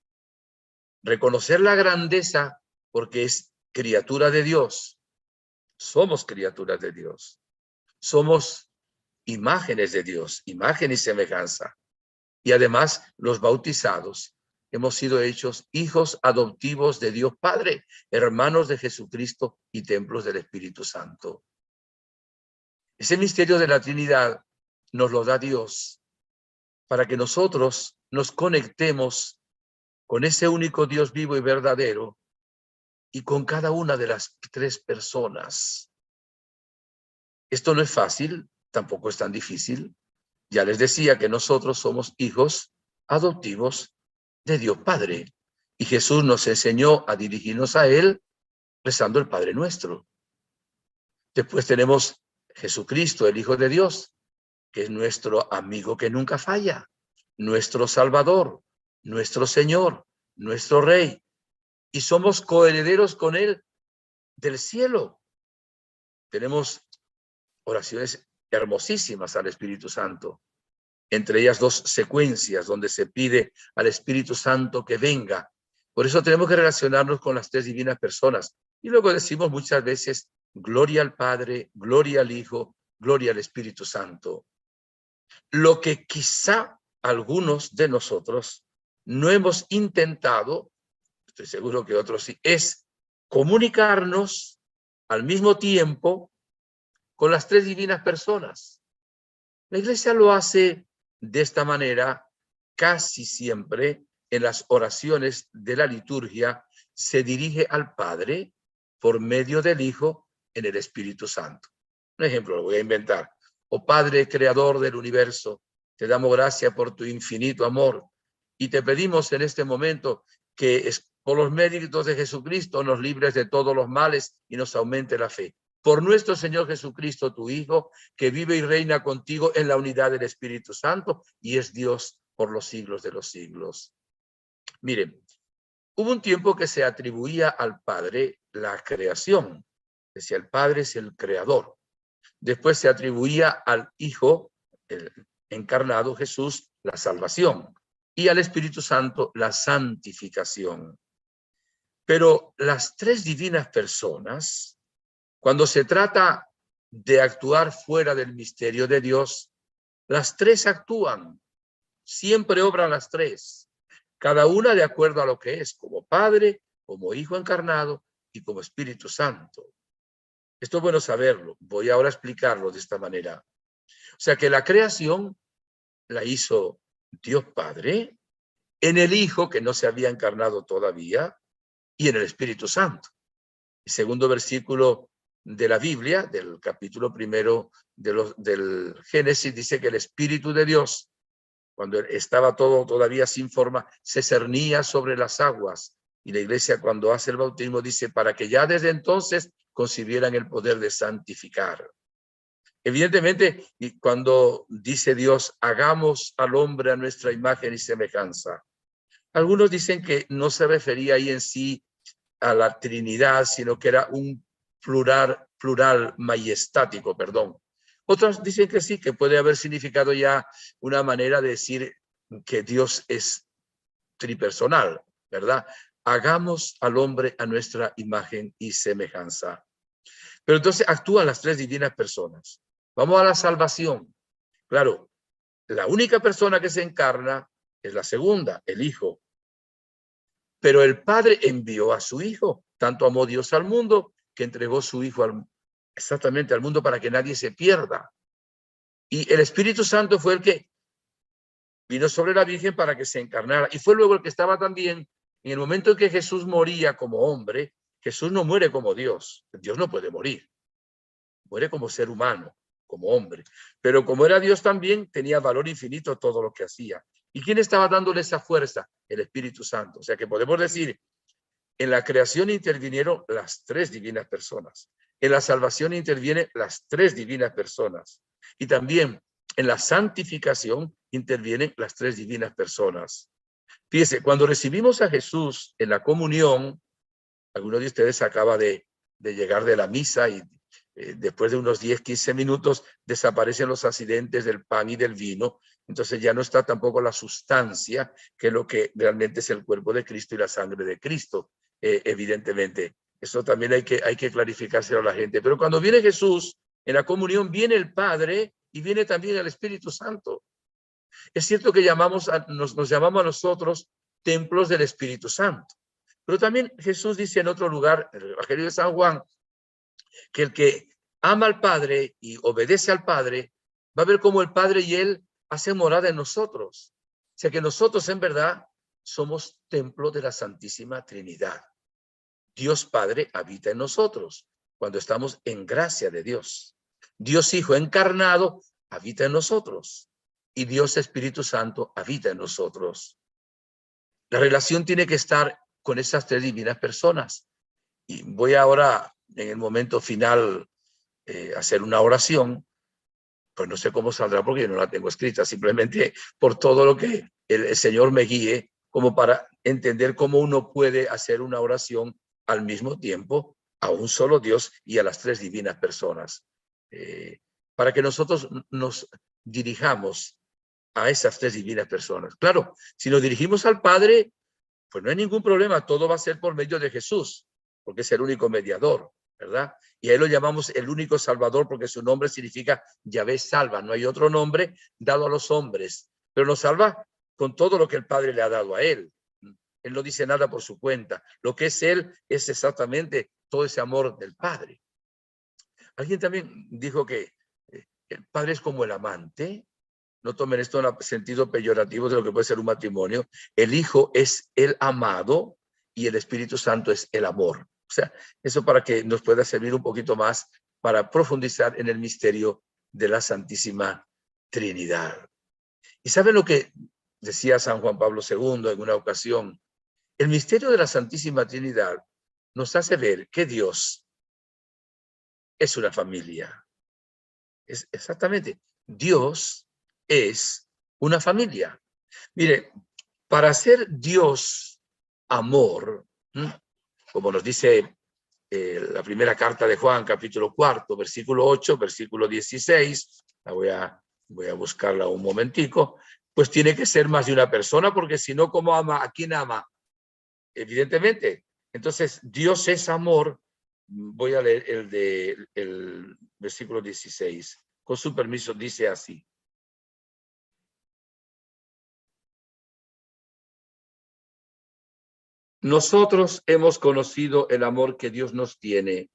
Reconocer la grandeza porque es criatura de Dios. Somos criaturas de Dios. Somos imágenes de Dios, imagen y semejanza. Y además los bautizados hemos sido hechos hijos adoptivos de Dios Padre, hermanos de Jesucristo y templos del Espíritu Santo. Ese misterio de la Trinidad nos lo da Dios para que nosotros nos conectemos con ese único Dios vivo y verdadero y con cada una de las tres personas. Esto no es fácil, tampoco es tan difícil. Ya les decía que nosotros somos hijos adoptivos de Dios Padre. Y Jesús nos enseñó a dirigirnos a Él rezando el Padre Nuestro. Después tenemos Jesucristo, el Hijo de Dios, que es nuestro amigo que nunca falla, nuestro Salvador, nuestro Señor, nuestro Rey. Y somos coherederos con Él del cielo. Tenemos oraciones hermosísimas al Espíritu Santo. Entre ellas dos secuencias donde se pide al Espíritu Santo que venga. Por eso tenemos que relacionarnos con las tres divinas personas. Y luego decimos muchas veces, gloria al Padre, gloria al Hijo, gloria al Espíritu Santo. Lo que quizá algunos de nosotros no hemos intentado, estoy seguro que otros sí, es comunicarnos al mismo tiempo con las tres divinas personas. La Iglesia lo hace de esta manera casi siempre. En las oraciones de la liturgia se dirige al Padre por medio del Hijo en el Espíritu Santo. Un ejemplo lo voy a inventar. Oh Padre creador del universo, te damos gracias por tu infinito amor y te pedimos en este momento que por los méritos de Jesucristo nos libres de todos los males y nos aumente la fe. Por nuestro Señor Jesucristo, tu Hijo, que vive y reina contigo en la unidad del Espíritu Santo y es Dios por los siglos de los siglos. Miren, hubo un tiempo que se atribuía al Padre la creación. Decía, el Padre es el creador. Después se atribuía al Hijo, el encarnado Jesús, la salvación. Y al Espíritu Santo, la santificación. Pero las tres divinas personas, cuando se trata de actuar fuera del misterio de Dios, las tres actúan. Siempre obran las tres. Cada una de acuerdo a lo que es, como Padre, como Hijo encarnado y como Espíritu Santo. Esto es bueno saberlo. Voy ahora a explicarlo de esta manera. O sea que la creación la hizo Dios Padre, en el Hijo que no se había encarnado todavía y en el Espíritu Santo. El segundo versículo de la Biblia, del capítulo primero del Génesis, dice que el Espíritu de Dios, cuando estaba todo todavía sin forma, se cernía sobre las aguas. Y la Iglesia, cuando hace el bautismo, dice, para que ya desde entonces concibieran el poder de santificar. Evidentemente, y cuando dice Dios, hagamos al hombre a nuestra imagen y semejanza, algunos dicen que no se refería ahí en sí a la Trinidad, sino que era un plural majestático, perdón. Otros dicen que sí, que puede haber significado ya una manera de decir que Dios es tripersonal, ¿verdad? Hagamos al hombre a nuestra imagen y semejanza. Pero entonces actúan las tres divinas personas. Vamos a la salvación. Claro, la única persona que se encarna es la segunda, el Hijo. Pero el Padre envió a su Hijo. Tanto amó Dios al mundo que entregó su Hijo exactamente al mundo para que nadie se pierda. Y el Espíritu Santo fue el que vino sobre la Virgen para que se encarnara. Y fue luego el que estaba también en el momento en que Jesús moría como hombre. Jesús no muere como Dios. Dios no puede morir. Muere como ser humano, como hombre. Pero como era Dios también, tenía valor infinito todo lo que hacía. ¿Y quién estaba dándole esa fuerza? El Espíritu Santo. O sea que podemos decir, en la creación intervinieron las tres divinas personas. En la salvación intervienen las tres divinas personas. Y también en la santificación intervienen las tres divinas personas. Fíjese, cuando recibimos a Jesús en la comunión, algunos de ustedes acaba de llegar de la misa y después de unos 10, 15 minutos desaparecen los accidentes del pan y del vino. Entonces ya no está tampoco la sustancia, que es lo que realmente es el cuerpo de Cristo y la sangre de Cristo, evidentemente. Eso también hay que clarificárselo a la gente. Pero cuando viene Jesús, en la comunión viene el Padre y viene también el Espíritu Santo. Es cierto que nos llamamos a nosotros templos del Espíritu Santo. Pero también Jesús dice en otro lugar, en el Evangelio de San Juan, que el que ama al Padre y obedece al Padre, va a ver cómo el Padre y Él hacen morada en nosotros. O sea que nosotros en verdad somos templo de la Santísima Trinidad. Dios Padre habita en nosotros cuando estamos en gracia de Dios. Dios Hijo encarnado habita en nosotros y Dios Espíritu Santo habita en nosotros. La relación tiene que estar con esas tres divinas personas. Y voy ahora, en el momento final, hacer una oración. Pues no sé cómo saldrá porque yo no la tengo escrita, simplemente por todo lo que el Señor me guíe, como para entender cómo uno puede hacer una oración al mismo tiempo a un solo Dios y a las tres divinas personas. Para que nosotros nos dirijamos a esas tres divinas personas. Claro, si nos dirigimos al Padre, pues no hay ningún problema, todo va a ser por medio de Jesús, porque es el único mediador, ¿verdad? Y a él lo llamamos el único Salvador porque su nombre significa Yahvé salva. No hay otro nombre dado a los hombres, pero nos salva con todo lo que el Padre le ha dado a él. Él no dice nada por su cuenta. Lo que es él es exactamente todo ese amor del Padre. Alguien también dijo que el Padre es como el amante. No tomen esto en el sentido peyorativo de lo que puede ser un matrimonio. El Hijo es el amado y el Espíritu Santo es el amor. O sea, eso para que nos pueda servir un poquito más para profundizar en el misterio de la Santísima Trinidad. ¿Y saben lo que decía San Juan Pablo II en una ocasión? El misterio de la Santísima Trinidad nos hace ver que Dios es una familia. Es exactamente, Dios es una familia. Mire, para ser Dios amor, como nos dice la primera carta de Juan, capítulo 4, versículo 8, versículo 16, voy a buscarla un momentico, pues tiene que ser más de una persona, porque si no, ¿cómo ama? ¿A quién ama? Evidentemente. Entonces, Dios es amor. Voy a leer el versículo 16. Con su permiso, dice así. Nosotros hemos conocido el amor que Dios nos tiene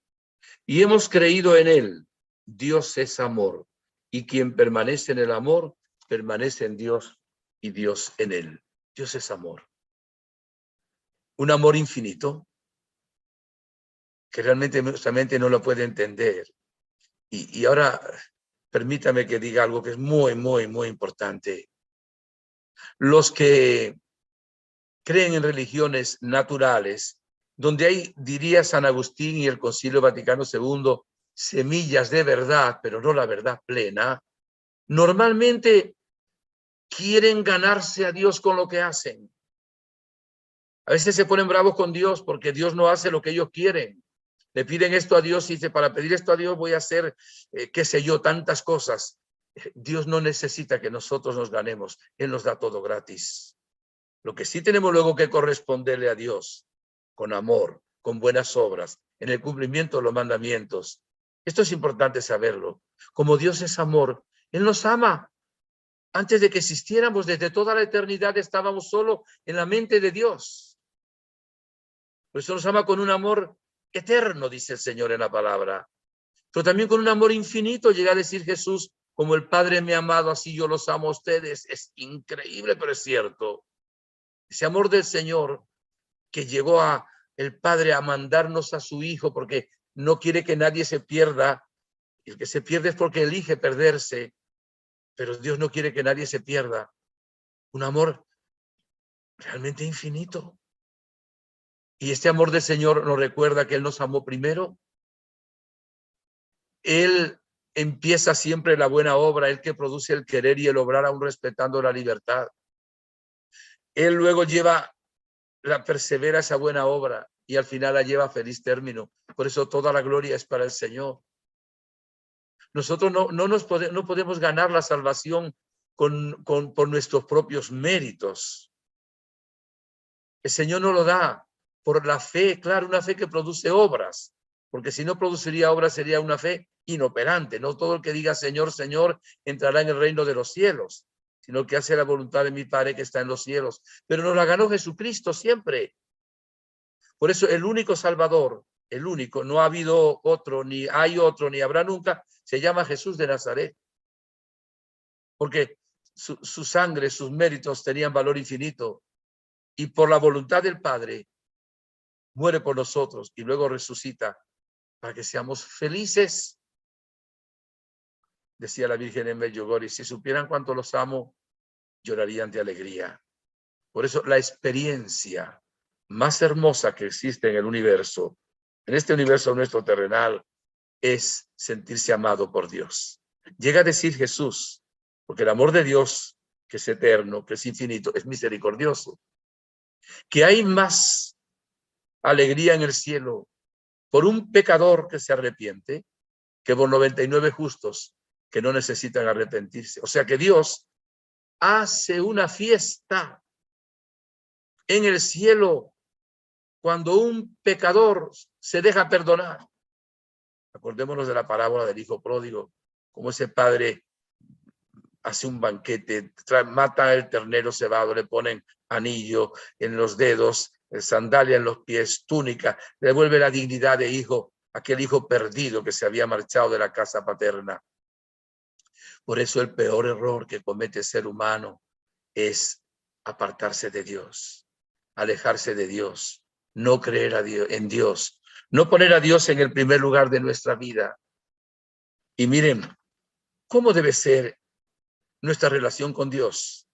y hemos creído en él. Dios es amor y quien permanece en el amor, permanece en Dios y Dios en él. Dios es amor. Un amor infinito que realmente nuestra mente no lo puede entender. Y ahora permítame que diga algo que es muy, muy, muy importante. Los que creen en religiones naturales, donde hay, diría San Agustín y el Concilio Vaticano II, semillas de verdad, pero no la verdad plena, normalmente quieren ganarse a Dios con lo que hacen. A veces se ponen bravos con Dios porque Dios no hace lo que ellos quieren. Le piden esto a Dios y dice, para pedir esto a Dios voy a hacer, qué sé yo, tantas cosas. Dios no necesita que nosotros nos ganemos. Él nos da todo gratis. Lo que sí tenemos luego que corresponderle a Dios con amor, con buenas obras, en el cumplimiento de los mandamientos. Esto es importante saberlo. Como Dios es amor, Él nos ama. Antes de que existiéramos, desde toda la eternidad, estábamos solo en la mente de Dios. Por eso nos ama con un amor eterno, dice el Señor en la palabra. Pero también con un amor infinito, llega a decir Jesús, como el Padre me ha amado, así yo los amo a ustedes. Es increíble, pero es cierto. Ese amor del Señor que llegó a el Padre a mandarnos a su Hijo porque no quiere que nadie se pierda. El que se pierde es porque elige perderse, pero Dios no quiere que nadie se pierda. Un amor realmente infinito. Y este amor del Señor nos recuerda que Él nos amó primero. Él empieza siempre la buena obra, Él que produce el querer y el obrar aún respetando la libertad. Él luego persevera esa buena obra y al final la lleva a feliz término. Por eso toda la gloria es para el Señor. Nosotros no podemos ganar la salvación por nuestros propios méritos. El Señor nos lo da por la fe, claro, una fe que produce obras, porque si no produciría obras sería una fe inoperante. No todo el que diga Señor, Señor entrará en el reino de los cielos, sino que hace la voluntad de mi Padre que está en los cielos. Pero nos la ganó Jesucristo siempre. Por eso el único Salvador, el único, no ha habido otro, ni hay otro, ni habrá nunca, se llama Jesús de Nazaret. Porque su sangre, sus méritos tenían valor infinito. Y por la voluntad del Padre, muere por nosotros y luego resucita para que seamos felices. Decía la Virgen en Medjugorje, si supieran cuánto los amo, llorarían de alegría. Por eso la experiencia más hermosa que existe en el universo, en este universo nuestro terrenal, es sentirse amado por Dios. Llega a decir Jesús, porque el amor de Dios, que es eterno, que es infinito, es misericordioso, que hay más alegría en el cielo por un pecador que se arrepiente que por 99 justos que no necesitan arrepentirse. O sea que Dios hace una fiesta en el cielo cuando un pecador se deja perdonar. Acordémonos de la parábola del hijo pródigo, como ese padre hace un banquete, mata el ternero cebado, le ponen anillo en los dedos, sandalia en los pies, túnica, le devuelve la dignidad de hijo, aquel hijo perdido que se había marchado de la casa paterna. Por eso el peor error que comete el ser humano es apartarse de Dios, alejarse de Dios, no creer en Dios, no poner a Dios en el primer lugar de nuestra vida. Y miren, ¿cómo debe ser nuestra relación con Dios?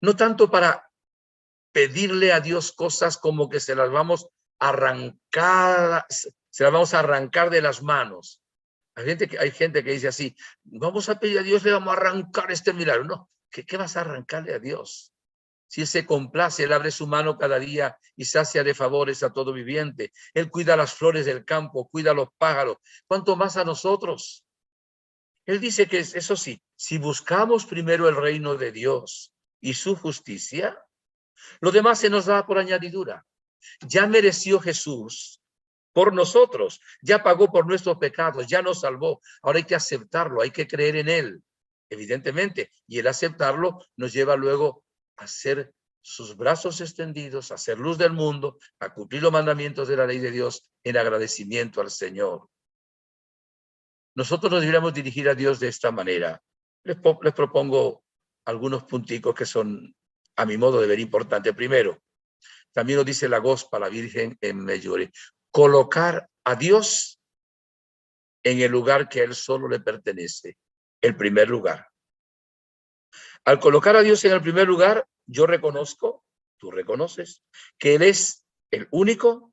No tanto para pedirle a Dios cosas como que se las vamos a arrancar de las manos. Hay gente que dice así, vamos a pedir a Dios, le vamos a arrancar este milagro. No, ¿qué vas a arrancarle a Dios? Si Él se complace, Él abre su mano cada día y sacia de favores a todo viviente. Él cuida las flores del campo, cuida a los pájaros. ¿Cuánto más a nosotros? Él dice que, eso sí, si buscamos primero el reino de Dios y su justicia, lo demás se nos da por añadidura. Ya mereció Jesús por nosotros, ya pagó por nuestros pecados, ya nos salvó. Ahora hay que aceptarlo, hay que creer en Él, evidentemente. Y el aceptarlo nos lleva luego a ser sus brazos extendidos, a ser luz del mundo, a cumplir los mandamientos de la ley de Dios en agradecimiento al Señor. Nosotros nos deberíamos dirigir a Dios de esta manera. Les propongo algunos punticos que son, a mi modo de ver, importantes. Primero, también lo dice la Gospa, la Virgen en Medjugorje, colocar a Dios en el lugar que a Él solo le pertenece, el primer lugar. Al colocar a Dios en el primer lugar, yo reconozco, tú reconoces, que Él es el único,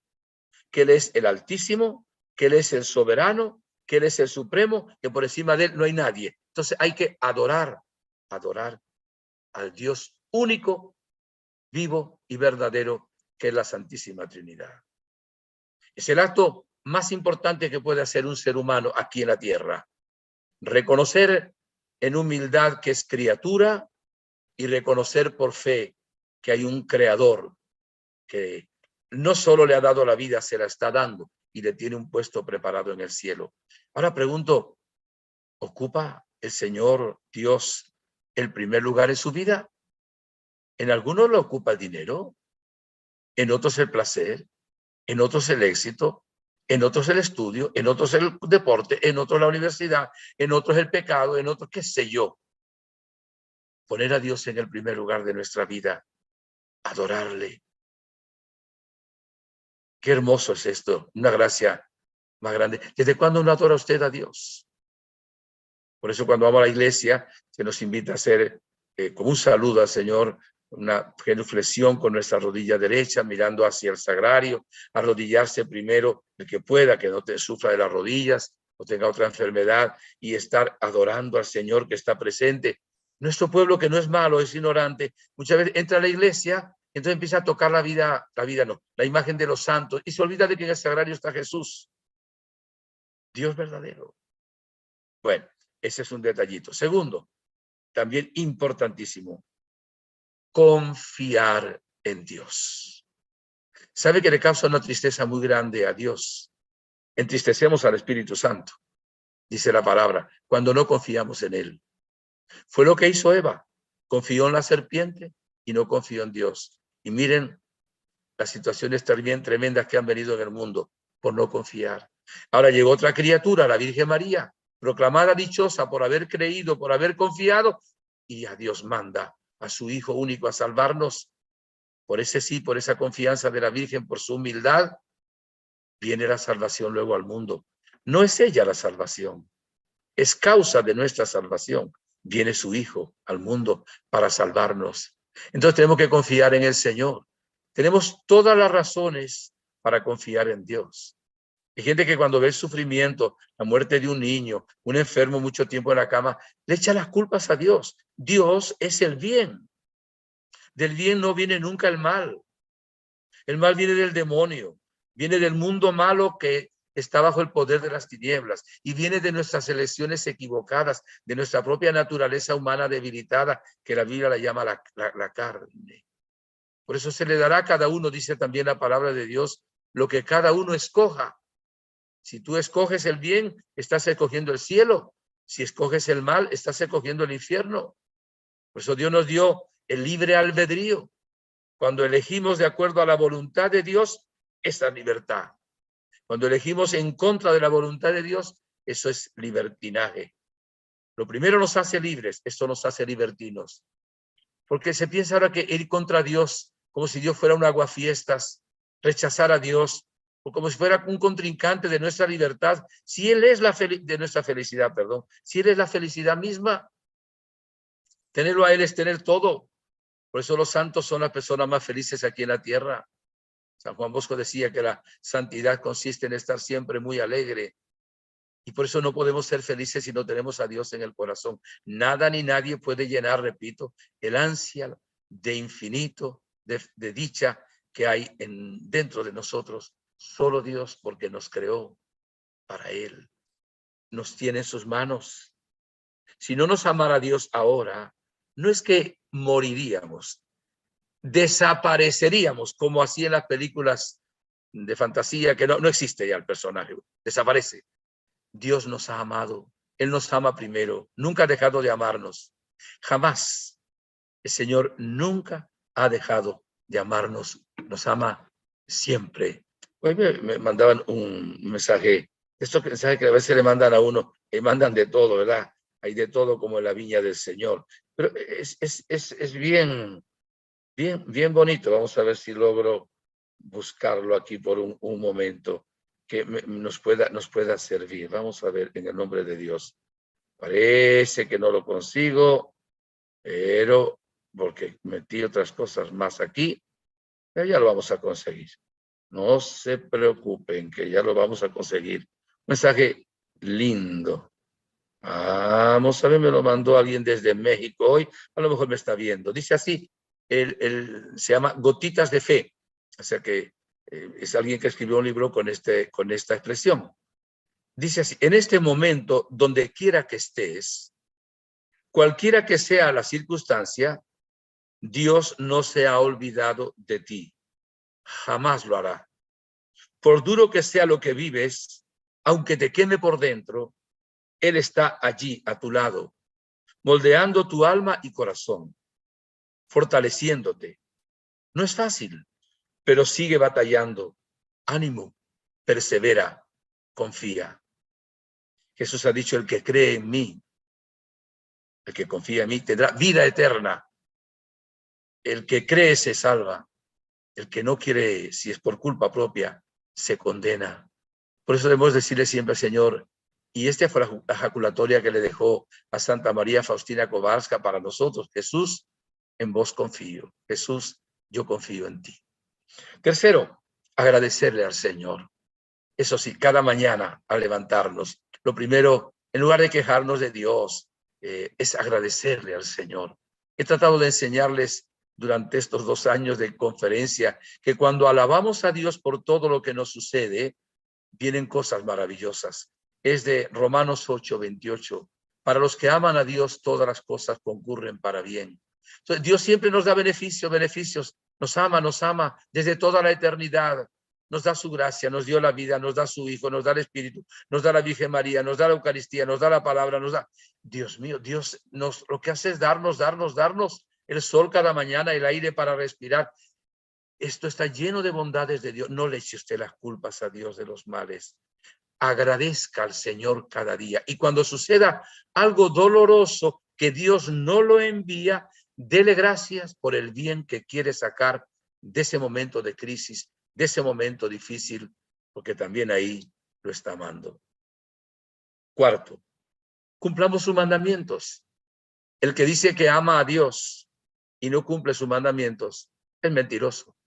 que Él es el Altísimo, que Él es el soberano, que Él es el supremo, que por encima de Él no hay nadie. Entonces hay que adorar al Dios único, vivo y verdadero, que es la Santísima Trinidad. Es el acto más importante que puede hacer un ser humano aquí en la tierra. Reconocer en humildad que es criatura y reconocer por fe que hay un creador que no solo le ha dado la vida, se la está dando y le tiene un puesto preparado en el cielo. Ahora pregunto, ¿ocupa el Señor Dios el primer lugar en su vida? En algunos lo ocupa el dinero, en otros el placer, en otros el éxito, en otros el estudio, en otros el deporte, en otros la universidad, en otros el pecado, en otros qué sé yo. Poner a Dios en el primer lugar de nuestra vida, adorarle. Qué hermoso es esto, una gracia más grande. ¿Desde cuándo no adora usted a Dios? Por eso cuando vamos a la iglesia se nos invita a hacer como un saludo al Señor, una genuflexión con nuestra rodilla derecha, mirando hacia el sagrario, arrodillarse primero el que pueda, que no te sufra de las rodillas o tenga otra enfermedad, y estar adorando al Señor que está presente. Nuestro pueblo, que no es malo, es ignorante, muchas veces entra a la iglesia, entonces empieza a tocar la imagen de los santos, y se olvida de que en el sagrario está Jesús, Dios verdadero. Bueno, ese es un detallito. Segundo, también importantísimo, confiar en Dios. ¿Sabe que le causa una tristeza muy grande a Dios? Entristecemos al Espíritu Santo, dice la palabra, cuando no confiamos en Él. Fue lo que hizo Eva. Confió en la serpiente y no confió en Dios. Y miren las situaciones también tremendas que han venido en el mundo por no confiar. Ahora llegó otra criatura, la Virgen María, proclamada dichosa por haber creído, por haber confiado, y a Dios manda a su Hijo único a salvarnos. Por ese sí, por esa confianza de la Virgen, por su humildad, viene la salvación luego al mundo. No es ella la salvación, es causa de nuestra salvación. Viene su Hijo al mundo para salvarnos. Entonces tenemos que confiar en el Señor. Tenemos todas las razones para confiar en Dios. Hay gente que cuando ve el sufrimiento, la muerte de un niño, un enfermo mucho tiempo en la cama, le echa las culpas a Dios. Dios es el bien. Del bien no viene nunca el mal. El mal viene del demonio, viene del mundo malo que está bajo el poder de las tinieblas y viene de nuestras elecciones equivocadas, de nuestra propia naturaleza humana debilitada, que la Biblia la llama la carne. Por eso se le dará a cada uno, dice también la palabra de Dios, lo que cada uno escoja. Si tú escoges el bien, estás escogiendo el cielo. Si escoges el mal, estás escogiendo el infierno. Por eso Dios nos dio el libre albedrío. Cuando elegimos de acuerdo a la voluntad de Dios, esa es libertad. Cuando elegimos en contra de la voluntad de Dios, eso es libertinaje. Lo primero nos hace libres, esto nos hace libertinos. Porque se piensa ahora que ir contra Dios, como si Dios fuera un aguafiestas, rechazar a Dios, o como si fuera un contrincante de nuestra libertad, si Él es de nuestra felicidad, perdón, si Él es la felicidad misma, tenerlo a Él es tener todo. Por eso los santos son las personas más felices aquí en la tierra. San Juan Bosco decía que la santidad consiste en estar siempre muy alegre. Y por eso no podemos ser felices si no tenemos a Dios en el corazón. Nada ni nadie puede llenar, repito, el ansia de infinito, de dicha que hay dentro de nosotros. Solo Dios, porque nos creó para Él. Nos tiene en sus manos. Si no nos amara Dios ahora, no es que moriríamos, desapareceríamos, como así en las películas de fantasía, que no existe ya el personaje, desaparece. Dios nos ha amado, Él nos ama primero, nunca ha dejado de amarnos, jamás. El Señor nunca ha dejado de amarnos, nos ama siempre. Hoy me mandaban un mensaje, estos mensajes que a veces le mandan a uno, y mandan de todo, ¿verdad? Hay de todo como en la viña del Señor, pero es bien bonito. Vamos a ver si logro buscarlo aquí por un momento que nos pueda servir. Vamos a ver en el nombre de Dios. Parece que no lo consigo, pero porque metí otras cosas más aquí, pero ya lo vamos a conseguir. No se preocupen, que ya lo vamos a conseguir. Un mensaje lindo. Vamos a ver, me lo mandó alguien desde México hoy, a lo mejor me está viendo. Dice así, se llama Gotitas de Fe. O sea que es alguien que escribió un libro con esta expresión. Dice así: en este momento, donde quiera que estés, cualquiera que sea la circunstancia, Dios no se ha olvidado de ti. Jamás lo hará. Por duro que sea lo que vives, aunque te queme por dentro, Él está allí a tu lado, moldeando tu alma y corazón, fortaleciéndote. No es fácil, pero sigue batallando. Ánimo, persevera, confía. Jesús ha dicho: el que cree en mí, el que confía en mí, tendrá vida eterna. El que cree se salva. El que no quiere, si es por culpa propia, se condena. Por eso debemos decirle siempre al Señor, y esta fue la ejaculatoria que le dejó a Santa María Faustina Kowalska para nosotros: Jesús, en vos confío. Jesús, yo confío en ti. Tercero, agradecerle al Señor. Eso sí, cada mañana al levantarnos, lo primero, en lugar de quejarnos de Dios, es agradecerle al Señor. He tratado de enseñarles durante estos 2 años de conferencia que cuando alabamos a Dios por todo lo que nos sucede, vienen cosas maravillosas. Es de Romanos 8:28. Para los que aman a Dios, todas las cosas concurren para bien. Entonces, Dios siempre nos da beneficios, nos ama desde toda la eternidad. nos da su gracia, nos dio la vida, nos da su Hijo, nos da el Espíritu, nos da la Virgen María, nos da la Eucaristía, nos da la palabra, nos da... Dios mío, Dios lo que hace es darnos el sol cada mañana, el aire para respirar. Esto está lleno de bondades de Dios. No le eche usted las culpas a Dios de los males. Agradezca al Señor cada día. Y cuando suceda algo doloroso que Dios no lo envía, dele gracias por el bien que quiere sacar de ese momento de crisis, de ese momento difícil, porque también ahí lo está amando. Cuarto, cumplamos sus mandamientos. El que dice que ama a Dios y no cumple sus mandamientos es mentiroso.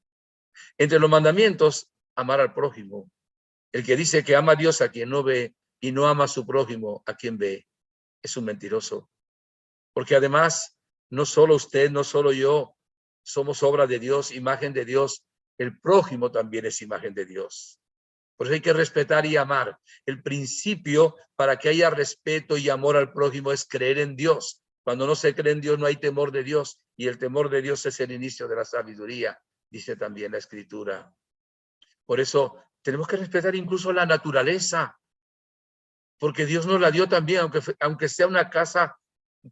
Entre los mandamientos, amar al prójimo. El que dice que ama a Dios a quien no ve y no ama a su prójimo a quien ve, es un mentiroso. Porque además, no solo usted, no solo yo, somos obra de Dios, imagen de Dios. El prójimo también es imagen de Dios. Por eso hay que respetar y amar. El principio para que haya respeto y amor al prójimo es creer en Dios. Cuando no se cree en Dios no hay temor de Dios, y el temor de Dios es el inicio de la sabiduría, dice también la Escritura. Por eso tenemos que respetar incluso la naturaleza, porque Dios nos la dio también, aunque sea una casa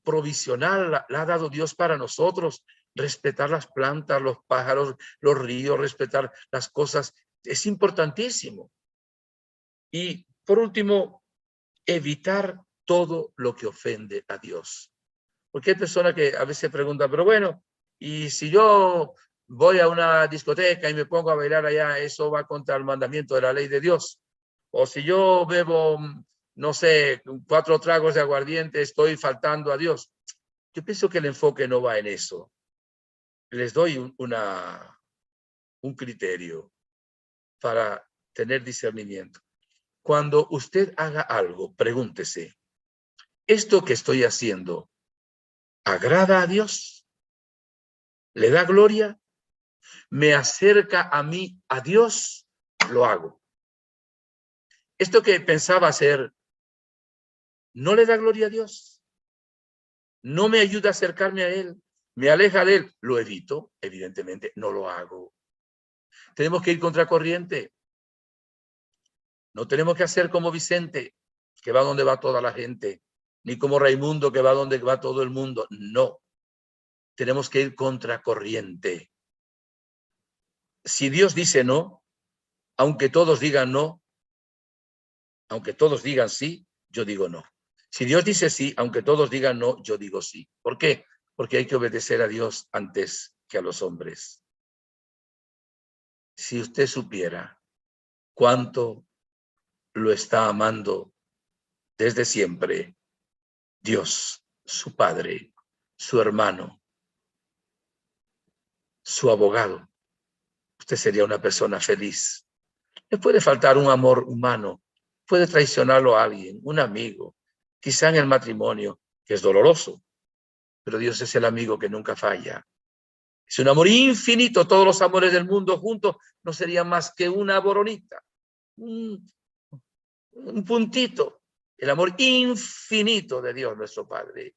provisional, la ha dado Dios para nosotros. Respetar las plantas, los pájaros, los ríos, respetar las cosas, es importantísimo. Y por último, evitar todo lo que ofende a Dios. Porque hay personas que a veces preguntan, pero bueno, y si yo voy a una discoteca y me pongo a bailar allá, ¿eso va contra el mandamiento de la ley de Dios? O si yo bebo, no sé, 4 tragos de aguardiente, estoy faltando a Dios. Yo pienso que el enfoque no va en eso. Les doy un criterio para tener discernimiento. Cuando usted haga algo, pregúntese, ¿esto que estoy haciendo agrada a Dios? ¿Le da gloria? ¿Me acerca a mí, a Dios? Lo hago. ¿Esto que pensaba hacer no le da gloria a Dios? ¿No me ayuda a acercarme a Él? ¿Me aleja de Él? Lo evito, evidentemente, no lo hago. Tenemos que ir contracorriente. No tenemos que hacer como Vicente, que va donde va toda la gente, ni como Raimundo, que va donde va todo el mundo. No. Tenemos que ir contracorriente. Si Dios dice no, aunque todos digan no, aunque todos digan sí, yo digo no. Si Dios dice sí, aunque todos digan no, yo digo sí. ¿Por qué? Porque hay que obedecer a Dios antes que a los hombres. Si usted supiera cuánto lo está amando desde siempre Dios, su Padre, su hermano, su abogado, usted sería una persona feliz. Le puede faltar un amor humano, puede traicionarlo a alguien, un amigo, quizá en el matrimonio, que es doloroso, pero Dios es el amigo que nunca falla. Es un amor infinito. Todos los amores del mundo juntos no serían más que una boronita, un puntito. El amor infinito de Dios nuestro Padre.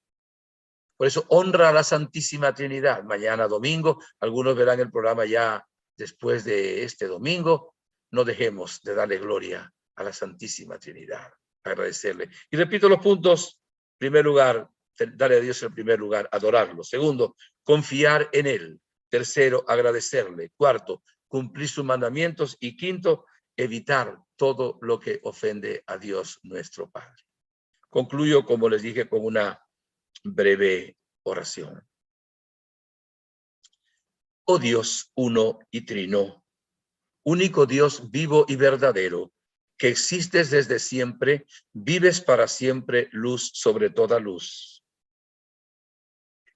Por eso honra a la Santísima Trinidad. Mañana domingo, algunos verán el programa ya después de este domingo. No dejemos de darle gloria a la Santísima Trinidad, agradecerle. Y repito los puntos. En primer lugar, darle a Dios el primer lugar, adorarlo. Segundo, confiar en Él. Tercero, agradecerle. Cuarto, cumplir sus mandamientos. Y quinto, evitar todo lo que ofende a Dios nuestro Padre. Concluyo, como les dije, con una breve oración. Oh Dios uno y trino, único Dios vivo y verdadero, que existes desde siempre, vives para siempre, luz sobre toda luz.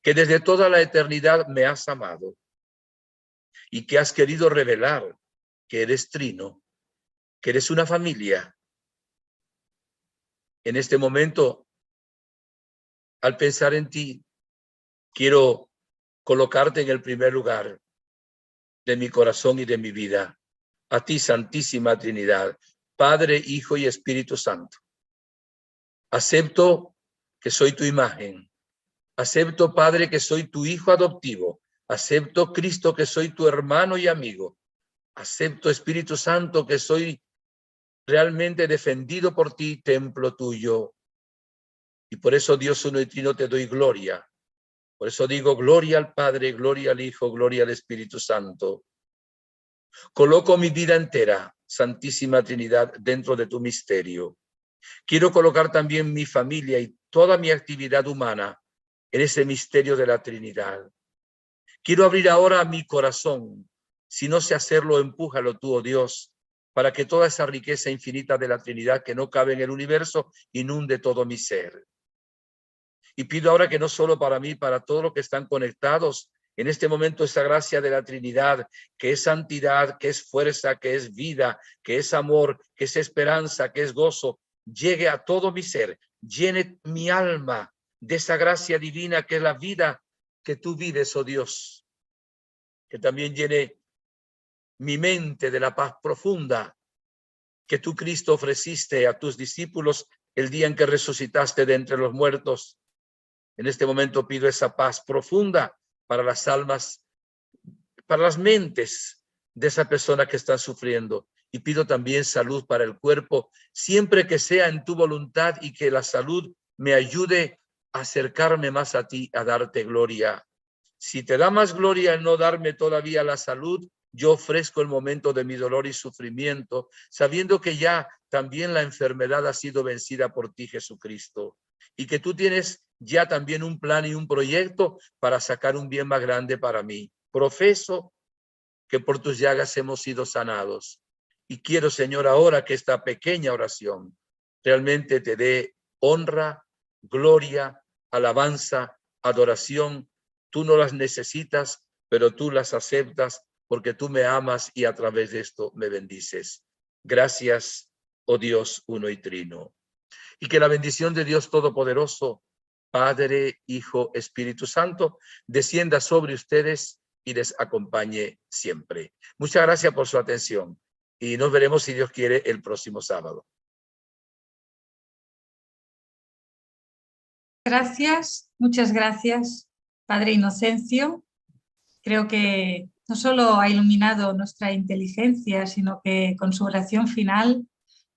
Que desde toda la eternidad me has amado y que has querido revelar que eres trino, que eres una familia. En este momento, al pensar en ti, quiero colocarte en el primer lugar de mi corazón y de mi vida. A ti, Santísima Trinidad, Padre, Hijo y Espíritu Santo. Acepto que soy tu imagen. Acepto, Padre, que soy tu hijo adoptivo. Acepto, Cristo, que soy tu hermano y amigo. Acepto, Espíritu Santo, que soy realmente defendido por ti, templo tuyo. Y por eso, Dios uno y trino, te doy gloria. Por eso digo gloria al Padre, gloria al Hijo, gloria al Espíritu Santo. Coloco mi vida entera, Santísima Trinidad, dentro de tu misterio. Quiero colocar también mi familia y toda mi actividad humana en ese misterio de la Trinidad. Quiero abrir ahora mi corazón. Si no sé hacerlo, empújalo tú, oh Dios, para que toda esa riqueza infinita de la Trinidad que no cabe en el universo inunde todo mi ser. Y pido ahora que no solo para mí, para todos los que están conectados en este momento, esa gracia de la Trinidad, que es santidad, que es fuerza, que es vida, que es amor, que es esperanza, que es gozo, llegue a todo mi ser, llene mi alma de esa gracia divina que es la vida que tú vives, oh Dios. Que también llene mi mente de la paz profunda que tú, Cristo, ofreciste a tus discípulos el día en que resucitaste de entre los muertos. En este momento pido esa paz profunda para las almas, para las mentes de esa persona que está sufriendo. Y pido también salud para el cuerpo, siempre que sea en tu voluntad y que la salud me ayude a acercarme más a ti, a darte gloria. Si te da más gloria el no darme todavía la salud, yo ofrezco el momento de mi dolor y sufrimiento, sabiendo que ya también la enfermedad ha sido vencida por ti, Jesucristo, y que tú tienes ya también un plan y un proyecto para sacar un bien más grande para mí. Profeso que por tus llagas hemos sido sanados. Y quiero, Señor, ahora que esta pequeña oración realmente te dé honra, gloria, alabanza, adoración. Tú no las necesitas, pero tú las aceptas porque tú me amas y a través de esto me bendices. Gracias, oh Dios uno y trino. Y que la bendición de Dios Todopoderoso, Padre, Hijo, Espíritu Santo, descienda sobre ustedes y les acompañe siempre. Muchas gracias por su atención y nos veremos, si Dios quiere, el próximo sábado. Gracias, muchas gracias, Padre Inocencio. Creo que no solo ha iluminado nuestra inteligencia, sino que con su oración final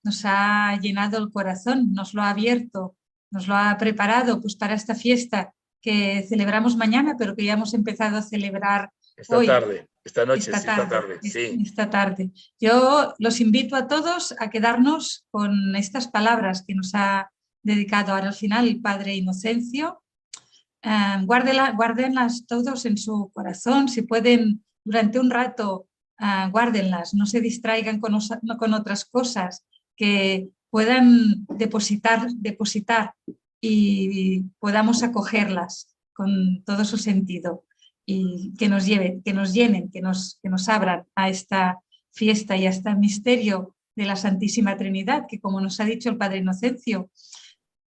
nos ha llenado el corazón, nos lo ha abierto, nos lo ha preparado pues, para esta fiesta que celebramos mañana, pero que ya hemos empezado a celebrar hoy. Esta tarde. Sí. Esta tarde. Yo los invito a todos a quedarnos con estas palabras que nos ha dedicado ahora al final el Padre Inocencio. Guárdenlas todos en su corazón, si pueden durante un rato, guárdenlas, no se distraigan con otras cosas, que puedan depositar y podamos acogerlas con todo su sentido y que nos lleven, que nos llenen, que nos abran a esta fiesta y a este misterio de la Santísima Trinidad, que como nos ha dicho el Padre Inocencio,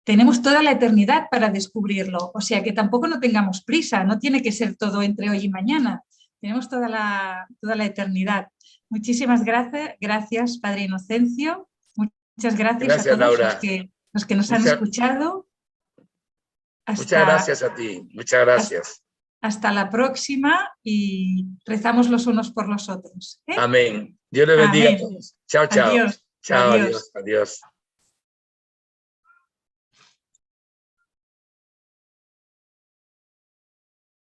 tenemos toda la eternidad para descubrirlo, o sea que tampoco no tengamos prisa, no tiene que ser todo entre hoy y mañana, tenemos toda la eternidad. Muchísimas gracias, Padre Inocencio, muchas gracias a todos Laura. los que nos han escuchado. Muchas gracias a ti, muchas gracias. Hasta la próxima y rezamos los unos por los otros. Amén. Dios le bendiga a todos. Chao, chao. Adiós. Chao, Adiós. Adiós.